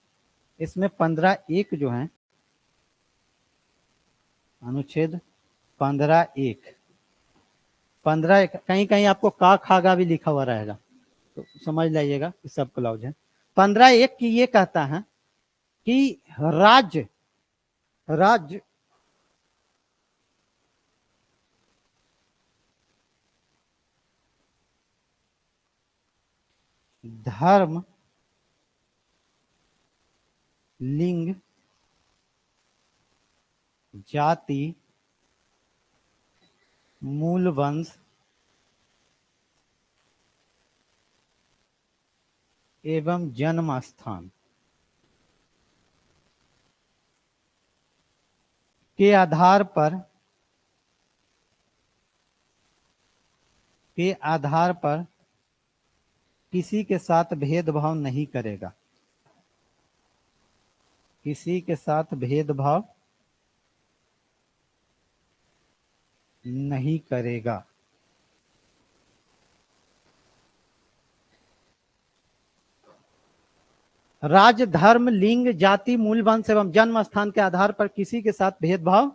इसमें 15(1) जो है, अनुच्छेद 15(1), 15(1) कहीं कहीं आपको का खागा भी लिखा हुआ रहेगा, तो समझ लीजिएगा कि सब क्लॉज है। 15(1) की ये कहता है कि राज्य राज्य धर्म, लिंग, जाति, मूल वंश एवं जन्म स्थान के आधार पर किसी के साथ भेदभाव नहीं करेगा, किसी के साथ भेदभाव नहीं करेगा। राज्य, धर्म, लिंग, जाति, मूल वंश एवं जन्म स्थान के आधार पर किसी के साथ भेदभाव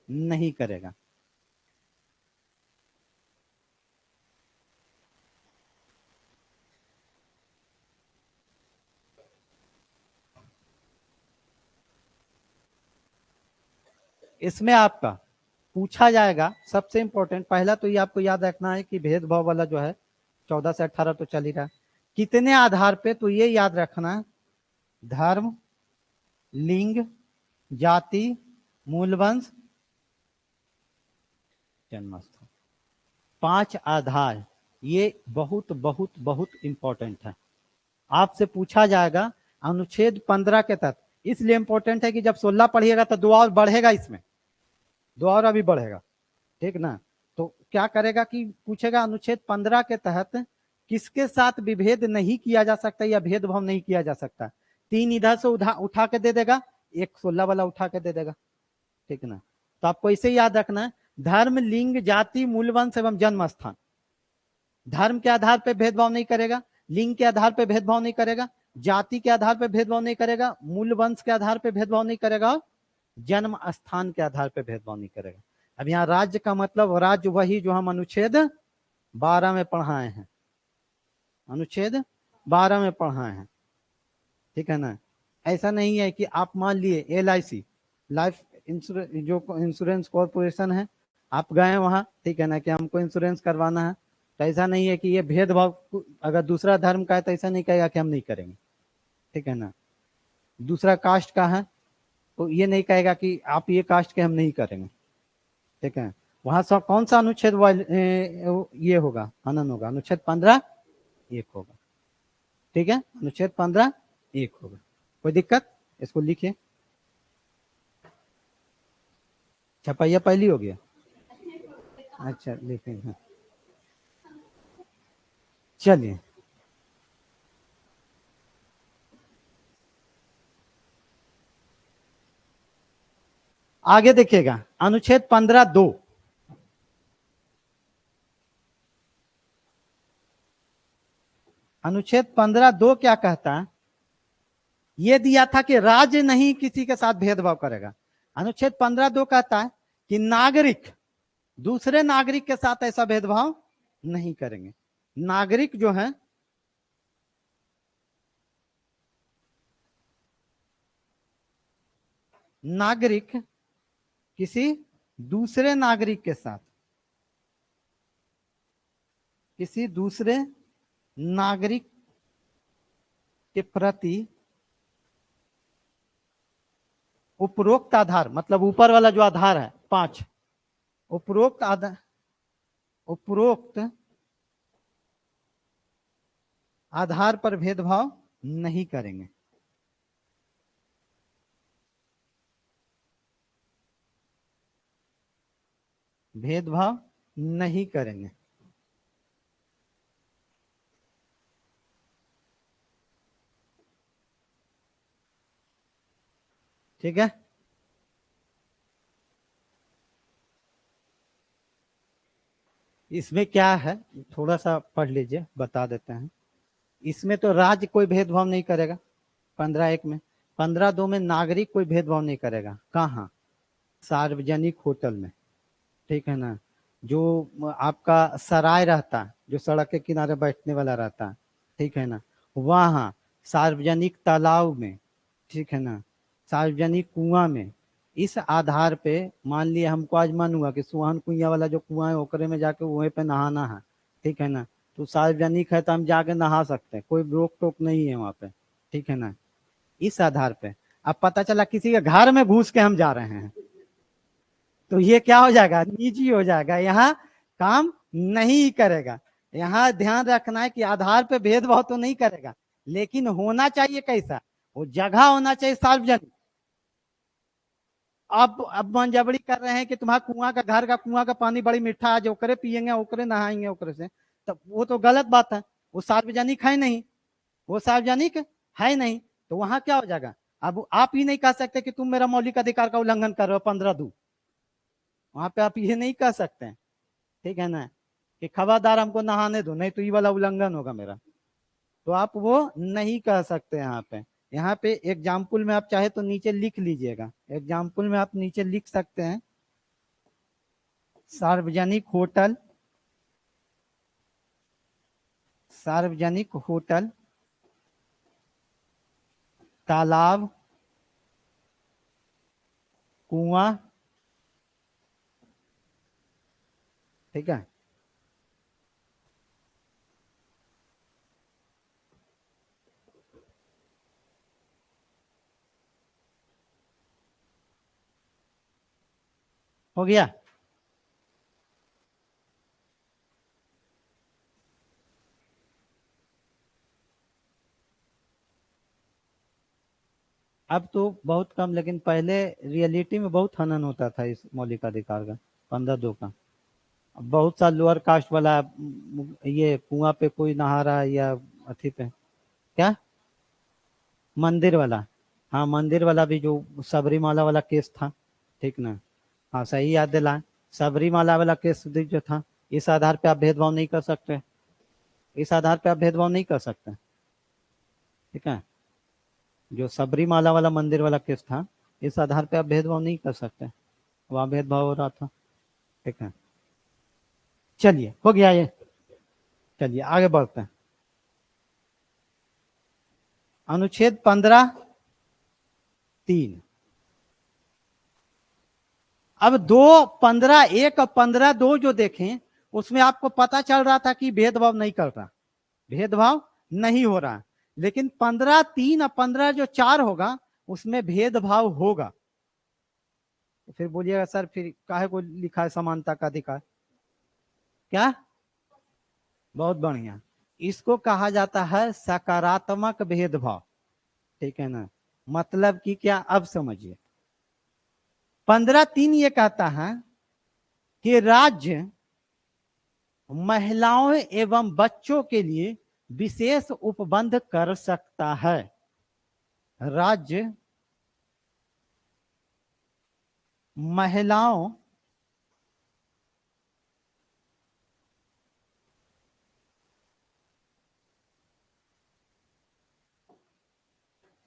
नहीं करेगा। इसमें आपका पूछा जाएगा, सबसे इंपॉर्टेंट पहला तो ये आपको याद रखना है कि भेदभाव वाला जो है 14 से 18 तो चल ही रहा है, कितने आधार पे, तो ये याद रखना है, धर्म, लिंग, जाति, मूल वंश, जन्मस्थान, 5 आधार। ये बहुत बहुत बहुत इंपॉर्टेंट है, आपसे पूछा जाएगा अनुच्छेद 15 के तहत। इसलिए इंपॉर्टेंट है कि जब 16 पढ़िएगा तो 2 और बढ़ेगा, इसमें 2 और अभी बढ़ेगा, ठीक ना। तो क्या करेगा कि पूछेगा अनुच्छेद 15 के तहत किसके साथ विभेद नहीं किया जा सकता या भेदभाव नहीं किया जा सकता। 3 इधर से उठा के दे देगा, एक 16 वाला उठा के दे देगा, ठीक ना। तो आपको इसे याद रखना है, धर्म, लिंग, जाति, मूल वंश एवं जन्म स्थान। धर्म के आधार पर भेदभाव नहीं करेगा, लिंग के आधार पर भेदभाव नहीं करेगा, जाति के आधार पर भेदभाव नहीं करेगा, मूल वंश के आधार पर भेदभाव नहीं करेगा, और जन्म स्थान के आधार पर भेदभाव नहीं करेगा। अब यहाँ राज्य का मतलब राज्य वही जो हम अनुच्छेद 12 में पढ़ाए हैं, अनुच्छेद 12 में पढ़ाए हैं, ठीक है ना। ऐसा नहीं है कि आप मान लिए LIC, लाइफ इंश्योरेंस, जो इंश्योरेंस कॉर्पोरेशन है, आप गए वहां, ठीक है ना, कि हमको इंश्योरेंस करवाना है, तो ऐसा नहीं है कि ये भेदभाव, अगर दूसरा धर्म का है तो ऐसा नहीं कहेगा कि हम नहीं करेंगे, ठीक है ना। दूसरा कास्ट का है तो ये नहीं कहेगा कि आप ये कास्ट के हम नहीं करेंगे, ठीक है। वहां से कौन सा अनुच्छेद ये होगा, हनन होगा, अनुच्छेद 15 1 होगा, ठीक है, अनुच्छेद 15 1 होगा। कोई दिक्कत, इसको लिखिए। छपाइया पहली हो गया, अच्छा लिखेंगे, चलिए आगे देखिएगा, अनुच्छेद 15(2), अनुच्छेद 15(2) क्या कहता है, ये दिया था कि राज्य नहीं किसी के साथ भेदभाव करेगा। अनुच्छेद 15(2) कहता है कि नागरिक दूसरे नागरिक के साथ ऐसा भेदभाव नहीं करेंगे। नागरिक जो है, नागरिक किसी दूसरे नागरिक के साथ, किसी दूसरे नागरिक के प्रति उपरोक्त आधार, मतलब ऊपर वाला जो आधार है 5, उपरोक्त आधार, उपरोक्त आधार पर भेदभाव नहीं करेंगे। भेदभाव नहीं करेंगे, ठीक है। इसमें क्या है, थोड़ा सा पढ़ लीजिए, बता देते हैं। इसमें तो राज्य कोई भेदभाव नहीं करेगा 15(1) में। 15(2) में नागरिक कोई भेदभाव नहीं करेगा। कहाँ, सार्वजनिक होटल में, ठीक है ना। जो आपका सराय रहता है, जो सड़क के किनारे बैठने वाला रहता है, ठीक है ना, वहाँ, सार्वजनिक तालाब में, ठीक है ना, सार्वजनिक कुआं में, इस आधार पे मान लिया हमको आज मन हुआ कि सुहान कुइया वाला जो कुआं है ओकरे में जाके वहीं पे नहाना है, ठीक है ना, तो सार्वजनिक है तो हम जाके नहा सकते हैं, कोई रोक टोक नहीं है वहाँ पे, ठीक है ना। इस आधार पे अब पता चला किसी के घर में घुस के हम जा रहे हैं, तो ये क्या हो जाएगा, निजी हो जाएगा, यहाँ काम नहीं करेगा। यहाँ ध्यान रखना है कि आधार पे भेदभाव तो नहीं करेगा, लेकिन होना चाहिए कैसा, वो जगह होना चाहिए सार्वजनिक। अब मंजबड़ी कर रहे हैं कि तुम्हारा कुआं का, घर का कुआं का पानी बड़ी मीठा है, जो ओकरे पियेंगे ओकरे नहाएंगे ओकरे से, तो वो तो गलत बात है, वो सार्वजनिक है नहीं, वो सार्वजनिक है नहीं, तो वहां क्या हो जाएगा। अब आप ही नहीं कह सकते कि तुम मेरा मौलिक अधिकार का उल्लंघन कर रहे हो 15(2), वहां पे आप ये नहीं कह सकते हैं, ठीक है ना, कि खबरदार हमको नहाने दो, नहीं तो ये वाला उल्लंघन होगा मेरा, तो आप वो नहीं कह सकते। यहाँ पे, यहाँ पे एग्जाम्पल में आप चाहे तो नीचे लिख लीजिएगा, एग्जाम्पल में आप नीचे लिख सकते हैं, सार्वजनिक होटल, सार्वजनिक होटल, तालाब, कुआं, ठीक है। हो गया। अब तो बहुत कम, लेकिन पहले रियलिटी में बहुत हनन होता था इस मौलिक अधिकार का, 15(2) का। अब बहुत सा लोअर कास्ट वाला, ये कुआं पे कोई नहा रहा है या अथी पे, क्या, मंदिर वाला, हाँ मंदिर वाला भी, जो सबरीमाला वाला केस था, ठीक ना, हाँ सही याद दिलाए, सबरीमाला वाला केस जो था, इस आधार पे आप भेदभाव नहीं कर सकते, इस आधार पे आप भेदभाव नहीं कर सकते, ठीक है। जो सबरीमाला वाला मंदिर वाला केस था, इस आधार पे आप भेदभाव नहीं कर सकते, वहां भेदभाव हो रहा था, ठीक है। चलिए हो गया ये, चलिए आगे बढ़ते हैं। अनुच्छेद 15(3), अब 2, 15(1) और 15(2) जो देखें, उसमें आपको पता चल रहा था कि भेदभाव नहीं कर रहा, भेदभाव नहीं हो रहा, लेकिन 15(3) और 15 जो 4 होगा, उसमें भेदभाव होगा। तो फिर बोलिएगा सर फिर काहे को लिखा है समानता का अधिकार? क्या? बहुत बढ़िया। इसको कहा जाता है सकारात्मक भेदभाव। ठीक है ना? मतलब कि क्या, अब समझिए। 15(3) ये कहता है कि राज्य महिलाओं एवं बच्चों के लिए विशेष उपबंध कर सकता है। राज्य महिलाओं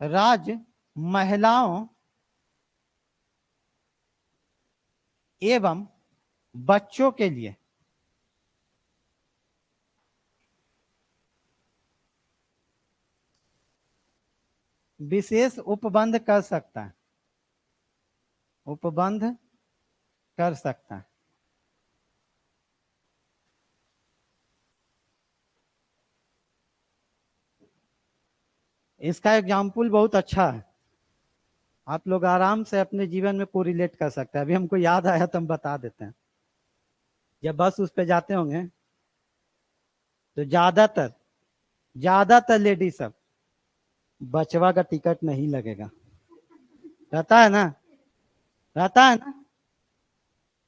राज्य महिलाओं एवं बच्चों के लिए विशेष उपबंध कर सकता है। उपबंध कर सकता है। इसका एग्जाम्पल बहुत अच्छा है, आप लोग आराम से अपने जीवन में कोरिलेट कर सकते हैं। अभी हमको याद आया तो हम बता देते हैं। जब बस उस पे जाते होंगे तो ज्यादातर लेडीज सब, बचवा का टिकट नहीं लगेगा, रहता है ना? रहता है ना?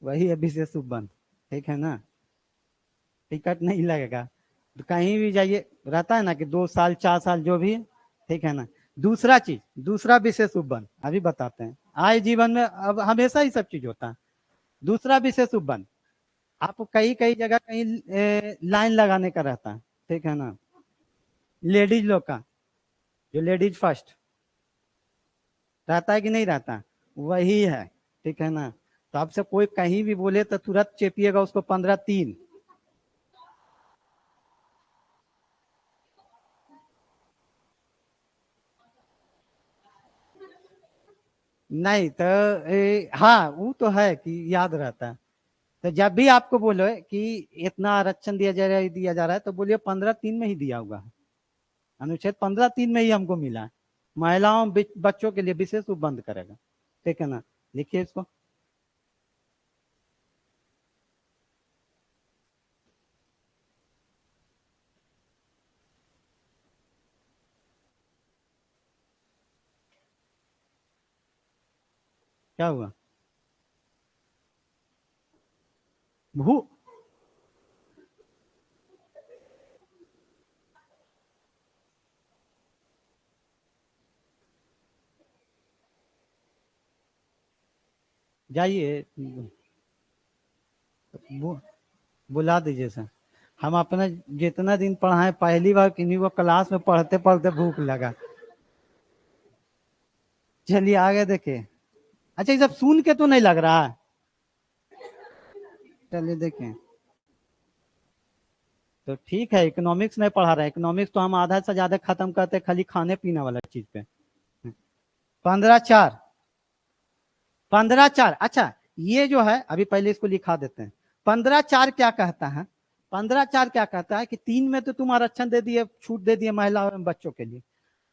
वही अभी से शुभ बंद। ठीक है ना? टिकट नहीं लगेगा तो कहीं भी जाइए, रहता है ना कि 2 साल 4 साल जो भी। ठीक है ना? दूसरा चीज, दूसरा विशेष उपबंध अभी बताते हैं। आए जीवन में अब हमेशा ही सब चीज होता है। दूसरा विशेष उपबंध, आपको कई कई जगह कहीं लाइन लगाने का रहता है। ठीक है ना? लेडीज लोग का, जो लेडीज फर्स्ट रहता है कि नहीं रहता, वही है। ठीक है ना? तो आपसे कोई कहीं भी बोले तो तुरंत चेपिएगा उसको 15(3). नहीं तो हाँ वो तो है कि याद रहता है। तो जब भी आपको बोलो कि इतना आरक्षण दिया जा रहा है तो बोलिए 15(3) में ही दिया हुआ है। अनुच्छेद 15(3) में ही हमको मिला है। महिलाओं बच्चों के लिए विशेष उपबंध करेगा। ठीक है ना? लिखिए इसको। क्या हुआ? भू जाइए, बु, बुला दीजिए सर। हम अपना जितना दिन पढ़ाए, पहली बार किन्हीं को क्लास में पढ़ते पढ़ते भूख लगा। चलिए आगे देखिए। अच्छा ये सब सुन के तो नहीं लग रहा है? चलिए देखें। तो ठीक है, इकोनॉमिक्स नहीं पढ़ा रहे। इकोनॉमिक्स तो हम आधा से ज्यादा खत्म करते खाली खाने पीने वाला चीज पे। 15(4), 15(4। अच्छा, ये जो है अभी पहले इसको लिखा देते हैं। 15(4) क्या कहता है? 15(4) क्या कहता है कि 3 में तो तुम आरक्षण दे दिए, छूट दे दिए महिला एवं बच्चों के लिए।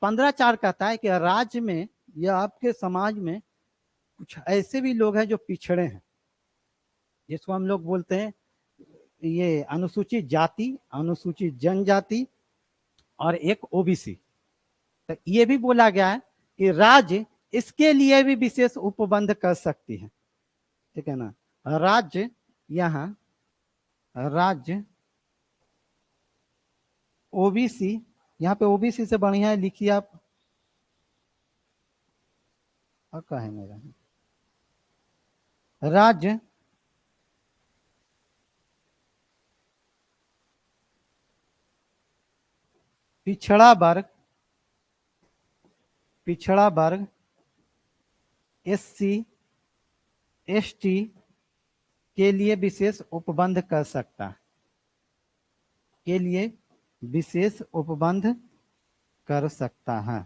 15(4) कहता है कि राज्य में या आपके समाज में कुछ ऐसे भी लोग हैं जो पिछड़े हैं, जिसको हम लोग बोलते हैं ये अनुसूचित जाति, अनुसूचित जनजाति और एक ओबीसी। तो ये भी बोला गया है कि राज्य इसके लिए भी विशेष उपबंध कर सकती है। ठीक है ना? राज्य, यहाँ राज्य ओबीसी, यहाँ पे ओबीसी से बढ़िया है, लिखिए आप। और क्या है मेरा? राज्य पिछड़ा वर्ग, पिछड़ा वर्ग एससी एसटी के लिए विशेष उपबंध कर सकता है। के लिए विशेष उपबंध कर सकता है।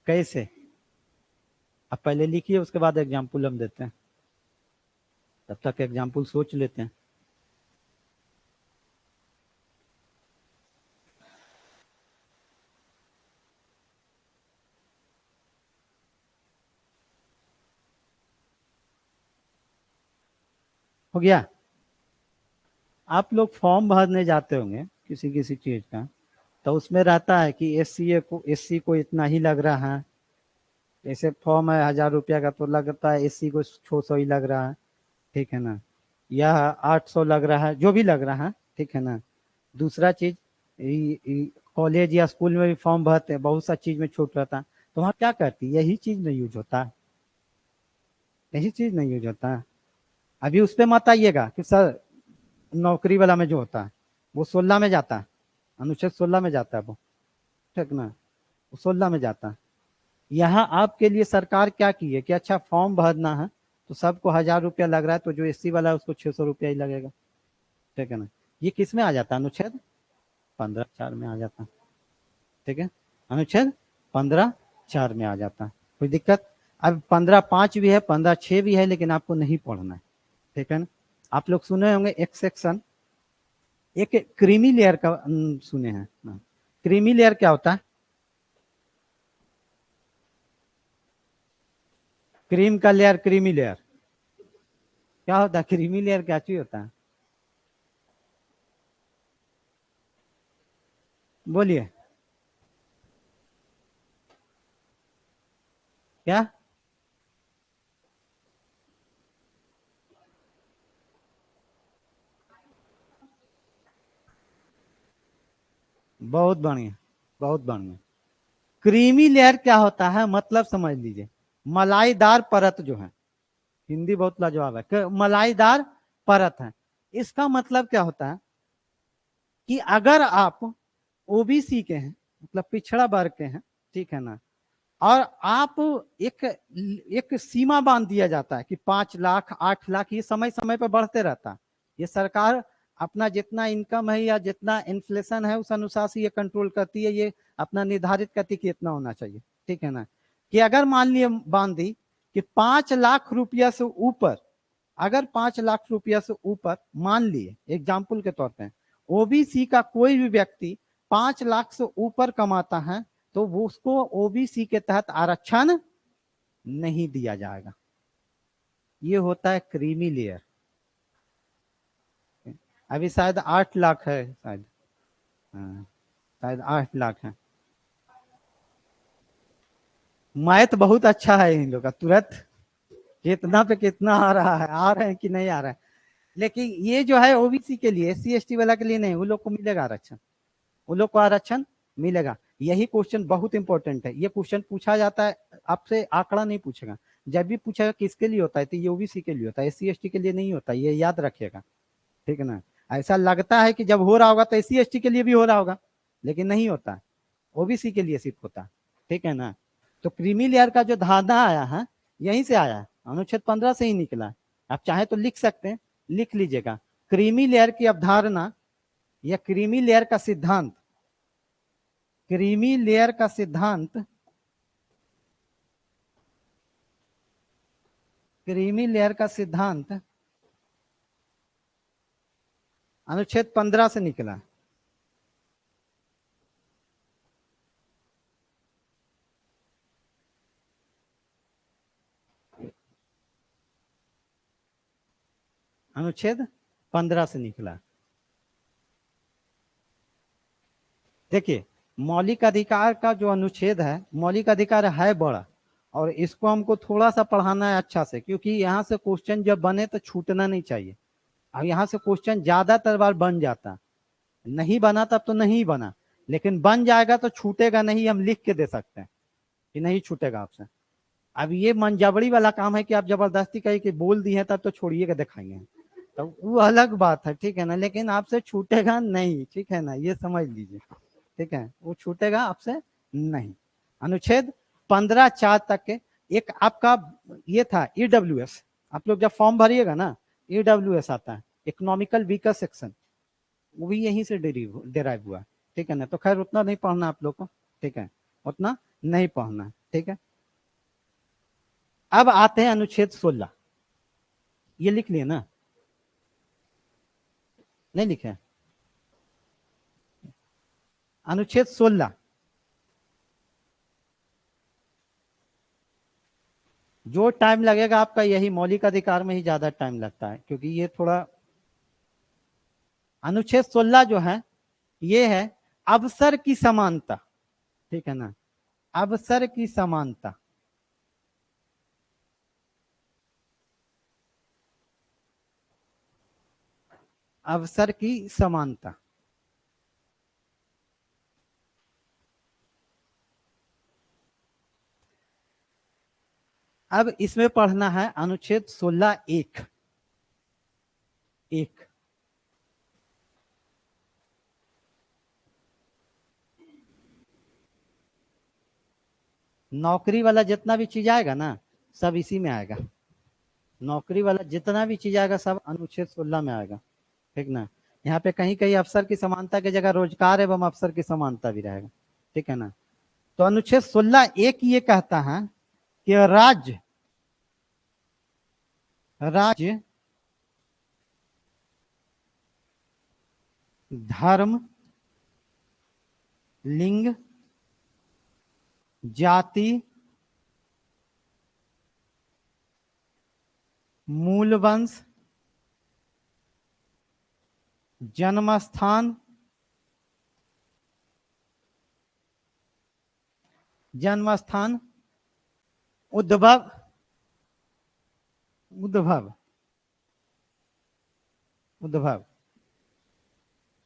कैसे? आप पहले लिखिए, उसके बाद एग्जाम्पल हम देते हैं, तब तक एग्जाम्पल सोच लेते हैं। हो गया? आप लोग फॉर्म भरने जाते होंगे किसी किसी चीज का, तो उसमें रहता है कि एससी को इतना ही लग रहा है, जैसे फॉर्म है 1000 रुपया का, तो लगता है एससी को 600 ही लग रहा है, ठीक है ना, या 800 लग रहा है, जो भी लग रहा है, ठीक है ना। दूसरा चीज, कॉलेज या स्कूल में भी फॉर्म भरते हैं, बहुत सा चीज में छूट रहता है, तो वहाँ क्या करती है, यही चीज नहीं यूज होता है, यही चीज नहीं यूज होता है। अभी उस पर मत आइएगा कि सर नौकरी वाला में जो होता है वो 16 में जाता है, अनुच्छेद 16 में जाता है वो, ठीक ना, वो 16 में जाता है। यहाँ आपके लिए सरकार क्या की है कि अच्छा फॉर्म भरना है तो सबको 1000 रुपया लग रहा है, तो जो एससी वाला है उसको 600 रुपया ही लगेगा, ठीक है ना। ये किस में आ जाता है, अनुच्छेद 15(4) में आ जाता है, ठीक है, अनुच्छेद 15(4) में आ जाता है, कोई दिक्कत? अब 15(5) भी है, 15(6) भी है, लेकिन आपको नहीं पढ़ना है, ठीक है ना। आप लोग सुने होंगे एक सेक्शन, एक क्रीमी लेयर का सुने हैं ना? क्रीमी लेयर क्या होता है? क्रीम का लेयर, क्रीमी लेयर क्या होता है? क्रीमी लेयर क्या चीज होता है, बोलिए क्या? बहुत बढ़िया, बहुत बढ़िया। क्रीमी लेयर क्या होता है, मतलब समझ लीजिए, मलाईदार परत जो है, हिंदी बहुत लाजवाब है, मलाईदार परत है। इसका मतलब क्या होता है कि अगर आप ओबीसी के हैं, मतलब पिछड़ा वर्ग के हैं, ठीक है ना, और आप एक एक सीमा बांध दिया जाता है कि 5 लाख 8 लाख, ये समय समय पर बढ़ते रहता है। ये सरकार अपना जितना इनकम है या जितना इन्फ्लेशन है उस अनुसार से ये कंट्रोल करती है, ये अपना निर्धारित करती है कि इतना होना चाहिए, ठीक है ना। कि अगर मान लिए बांध दी कि 5 लाख रुपया से ऊपर, अगर 5 लाख रुपया से ऊपर मान लिए एग्जाम्पल के तौर पे ओबीसी का कोई भी व्यक्ति 5 लाख से ऊपर कमाता है, तो वो उसको ओबीसी के तहत आरक्षण नहीं दिया जाएगा। ये होता है क्रीमी लेयर। अभी शायद 8 लाख है, शायद, हाँ, शायद 8 लाख है। मैथ बहुत अच्छा है इन लोग का, तुरंत कितना पे कितना आ रहा है, आ रहे हैं कि नहीं आ रहा है। लेकिन ये जो है ओबीसी के लिए, एससी एसटी वाला के लिए नहीं, वो लोग को मिलेगा आरक्षण, उन लोग को आरक्षण मिलेगा। यही क्वेश्चन बहुत इंपॉर्टेंट है, ये क्वेश्चन पूछा जाता है आपसे, आंकड़ा नहीं पूछेगा। जब भी पूछेगा किसके लिए होता है, तो ये ओबीसी के लिए होता है, एससी एसटी के लिए नहीं होता, ये याद रखिएगा, ठीक है ना। ऐसा लगता है कि जब हो रहा होगा तो एससी एसटी के लिए भी हो रहा होगा, लेकिन नहीं होता, ओबीसी के लिए सिर्फ होता है, ठीक है ना। तो क्रीमी लेयर का जो धारणा आया है, यहीं से आया है, अनुच्छेद 15 से ही निकला है। आप चाहे तो लिख सकते हैं, लिख लीजिएगा, क्रीमी लेयर की अवधारणा या क्रीमी लेयर का सिद्धांत, क्रीमी लेयर का सिद्धांत, क्रीमी लेयर का सिद्धांत अनुच्छेद 15 से निकला। अनुच्छेद 15 से निकला। देखिए, मौलिक अधिकार का जो अनुच्छेद है, मौलिक अधिकार है बड़ा, और इसको हमको थोड़ा सा पढ़ाना है अच्छा से, क्योंकि यहाँ से क्वेश्चन जब बने तो छूटना नहीं चाहिए। अब यहाँ से क्वेश्चन ज्यादातर बार बन जाता, नहीं बना तब तो नहीं बना, लेकिन बन जाएगा तो छूटेगा नहीं, हम लिख के दे सकते हैं कि नहीं छूटेगा आपसे। अब ये मंजबड़ी वाला काम है कि आप जबरदस्ती कही कि बोल दी है तब तो छोड़िए के दिखाएंगे, तो वो अलग बात है, ठीक है ना, लेकिन आपसे छूटेगा नहीं, ठीक है ना, ये समझ लीजिए, ठीक है, वो छूटेगा आपसे नहीं। अनुच्छेद 15(4) तक के एक आपका ये था ईडब्ल्यूएस, आप लोग जब फॉर्म भरिएगा ना, ईडब्ल्यूएस आता है, इकोनॉमिकल वीकर सेक्शन, वो भी यहीं से डेराइव हुआ, ठीक है ना। तो खैर उतना नहीं पढ़ना आप लोग को, ठीक है, उतना नहीं पढ़ना, ठीक है। अब आते हैं अनुच्छेद 16, ये लिख लिए ना, नहीं लिखे? अनुच्छेद 16 जो टाइम लगेगा आपका यही मौलिक अधिकार में ही ज्यादा टाइम लगता है, क्योंकि ये थोड़ा, अनुच्छेद 16 जो है ये है अवसर की समानता, ठीक है ना, अवसर की समानता। अवसर की समानता। अब इसमें पढ़ना है अनुच्छेद 16 एक। नौकरी वाला जितना भी चीज आएगा ना सब इसी में आएगा। नौकरी वाला जितना भी चीज आएगा सब अनुच्छेद 16 में आएगा, ठीक ना। यहाँ पे कहीं कहीं अवसर की समानता की जगह रोजगार एवं अवसर की समानता भी रहेगा, ठीक है ना। तो अनुच्छेद 16 एक ये कहता है कि राज्य धर्म, लिंग, जाति, मूल वंश, जन्म स्थान, उद्भव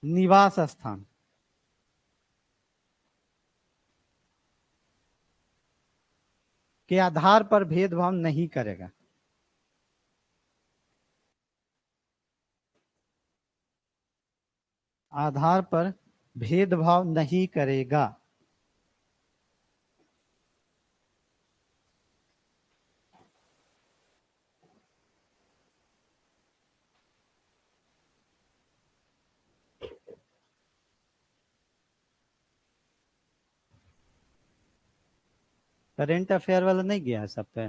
निवास स्थान के आधार पर भेदभाव नहीं करेगा। आधार पर भेदभाव नहीं करेगा। करेंट अफेयर वाला नहीं गया है सब पे?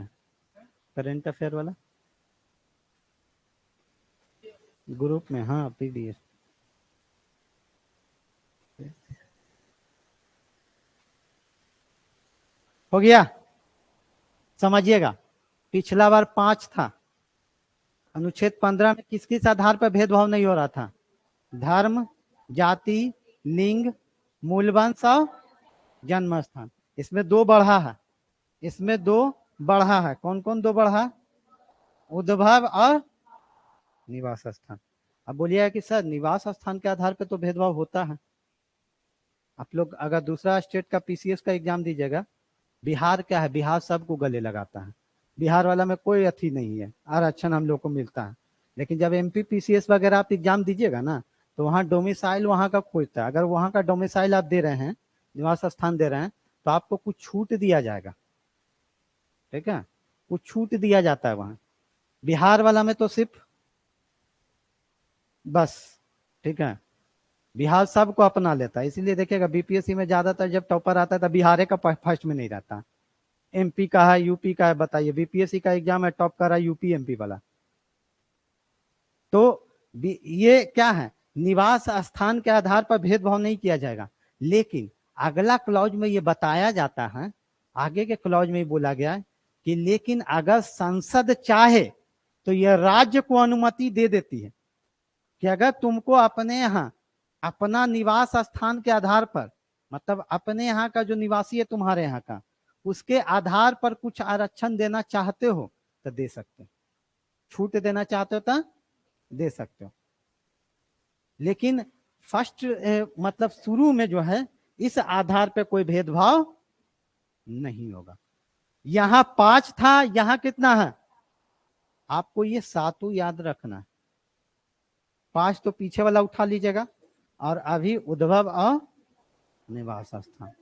करेंट अफेयर वाला ग्रुप में, हाँ पीडीएफ हो गया। समझिएगा, पिछला बार 5 था, अनुच्छेद 15 में किस किस आधार पर भेदभाव नहीं हो रहा था? धर्म, जाति, लिंग, मूलवंश और जन्म स्थान। इसमें 2 बढ़ा है, इसमें 2 बढ़ा है। कौन कौन 2 बढ़ा? उद्भव और निवास स्थान। अब बोलिएगा कि सर निवास स्थान के आधार पर तो भेदभाव होता है। आप लोग अगर दूसरा स्टेट का पीसीएस का एग्जाम दीजिएगा, बिहार क्या है, बिहार सबको गले लगाता है, बिहार वाला में कोई अथी नहीं है, आरक्षण हम लोग को मिलता है। लेकिन जब एमपी पीसीएस वगैरह आप एग्जाम दीजिएगा ना, तो वहाँ डोमिसाइल वहाँ का खोजता है। अगर वहाँ का डोमिसाइल आप दे रहे हैं, निवास स्थान दे रहे हैं, तो आपको कुछ छूट दिया जाएगा, ठीक है, कुछ छूट दिया जाता है वहाँ। बिहार वाला में तो सिर्फ बस, ठीक है, बिहार सबको अपना लेता है। इसीलिए देखिएगा बीपीएससी में ज्यादातर जब टॉपर आता है तो बिहार का फर्स्ट में नहीं रहता, एमपी का है, यूपी का है। बताइए, बीपीएससी का एग्जाम है, टॉप कर रहा है यूपी एमपी वाला। तो ये क्या है, निवास स्थान के आधार पर भेदभाव नहीं किया जाएगा। लेकिन अगला क्लॉज में ये बताया जाता है, आगे के क्लॉज में बोला गया है कि लेकिन अगर संसद चाहे तो यह राज्य को अनुमति दे देती है कि अगर तुमको अपने यहाँ अपना निवास स्थान के आधार पर, मतलब अपने यहाँ का जो निवासी है तुम्हारे यहाँ का, उसके आधार पर कुछ आरक्षण देना चाहते हो तो दे सकते हो, छूट देना चाहते हो तो दे सकते हो। लेकिन फर्स्ट मतलब शुरू में जो है इस आधार पे कोई भेदभाव नहीं होगा। यहां 5 था, यहां कितना है? आपको ये 7 याद रखना है। 5 तो पीछे वाला उठा लीजिएगा, और अभी उद्भव और निवास स्थान।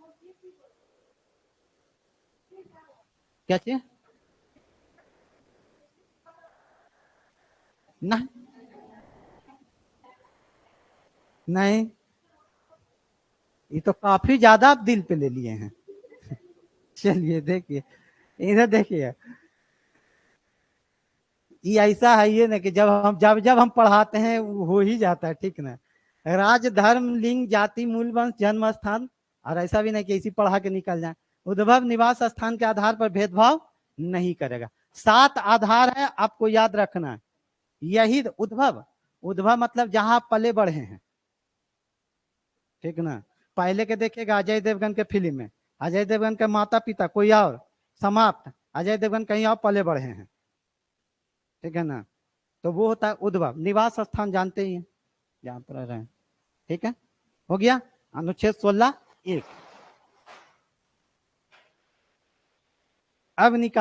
क्या चाहिए? नहीं नहीं, ये तो काफी ज्यादा आप दिल पे ले लिए हैं। चलिए देखिए, इधर देखिए, ये ऐसा है ये ना कि जब हम पढ़ाते हैं वो हो ही जाता है, ठीक ना। राज धर्म लिंग जाति मूल वंश जन्म स्थान, और ऐसा भी नहीं कि इसी पढ़ा के निकल जाए। उद्भव निवास स्थान के आधार पर भेदभाव नहीं करेगा। 7 आधार है, आपको याद रखना है। यही उद्भव, उद्भव मतलब जहां आप पले बढ़े हैं, ठीक ना। पहले के देखिएगा अजय देवगन के फिल्म में, अजय देवगन के माता पिता कोई और, समाप्त, अजय देवगन कहीं और पले बढ़े हैं, ठीक है ना। तो वो होता है उद्भव। निवास स्थान जानते ही हैं, जहां पर रहे, ठीक है। हो गया अनुच्छेद 16 एक। अब निकाल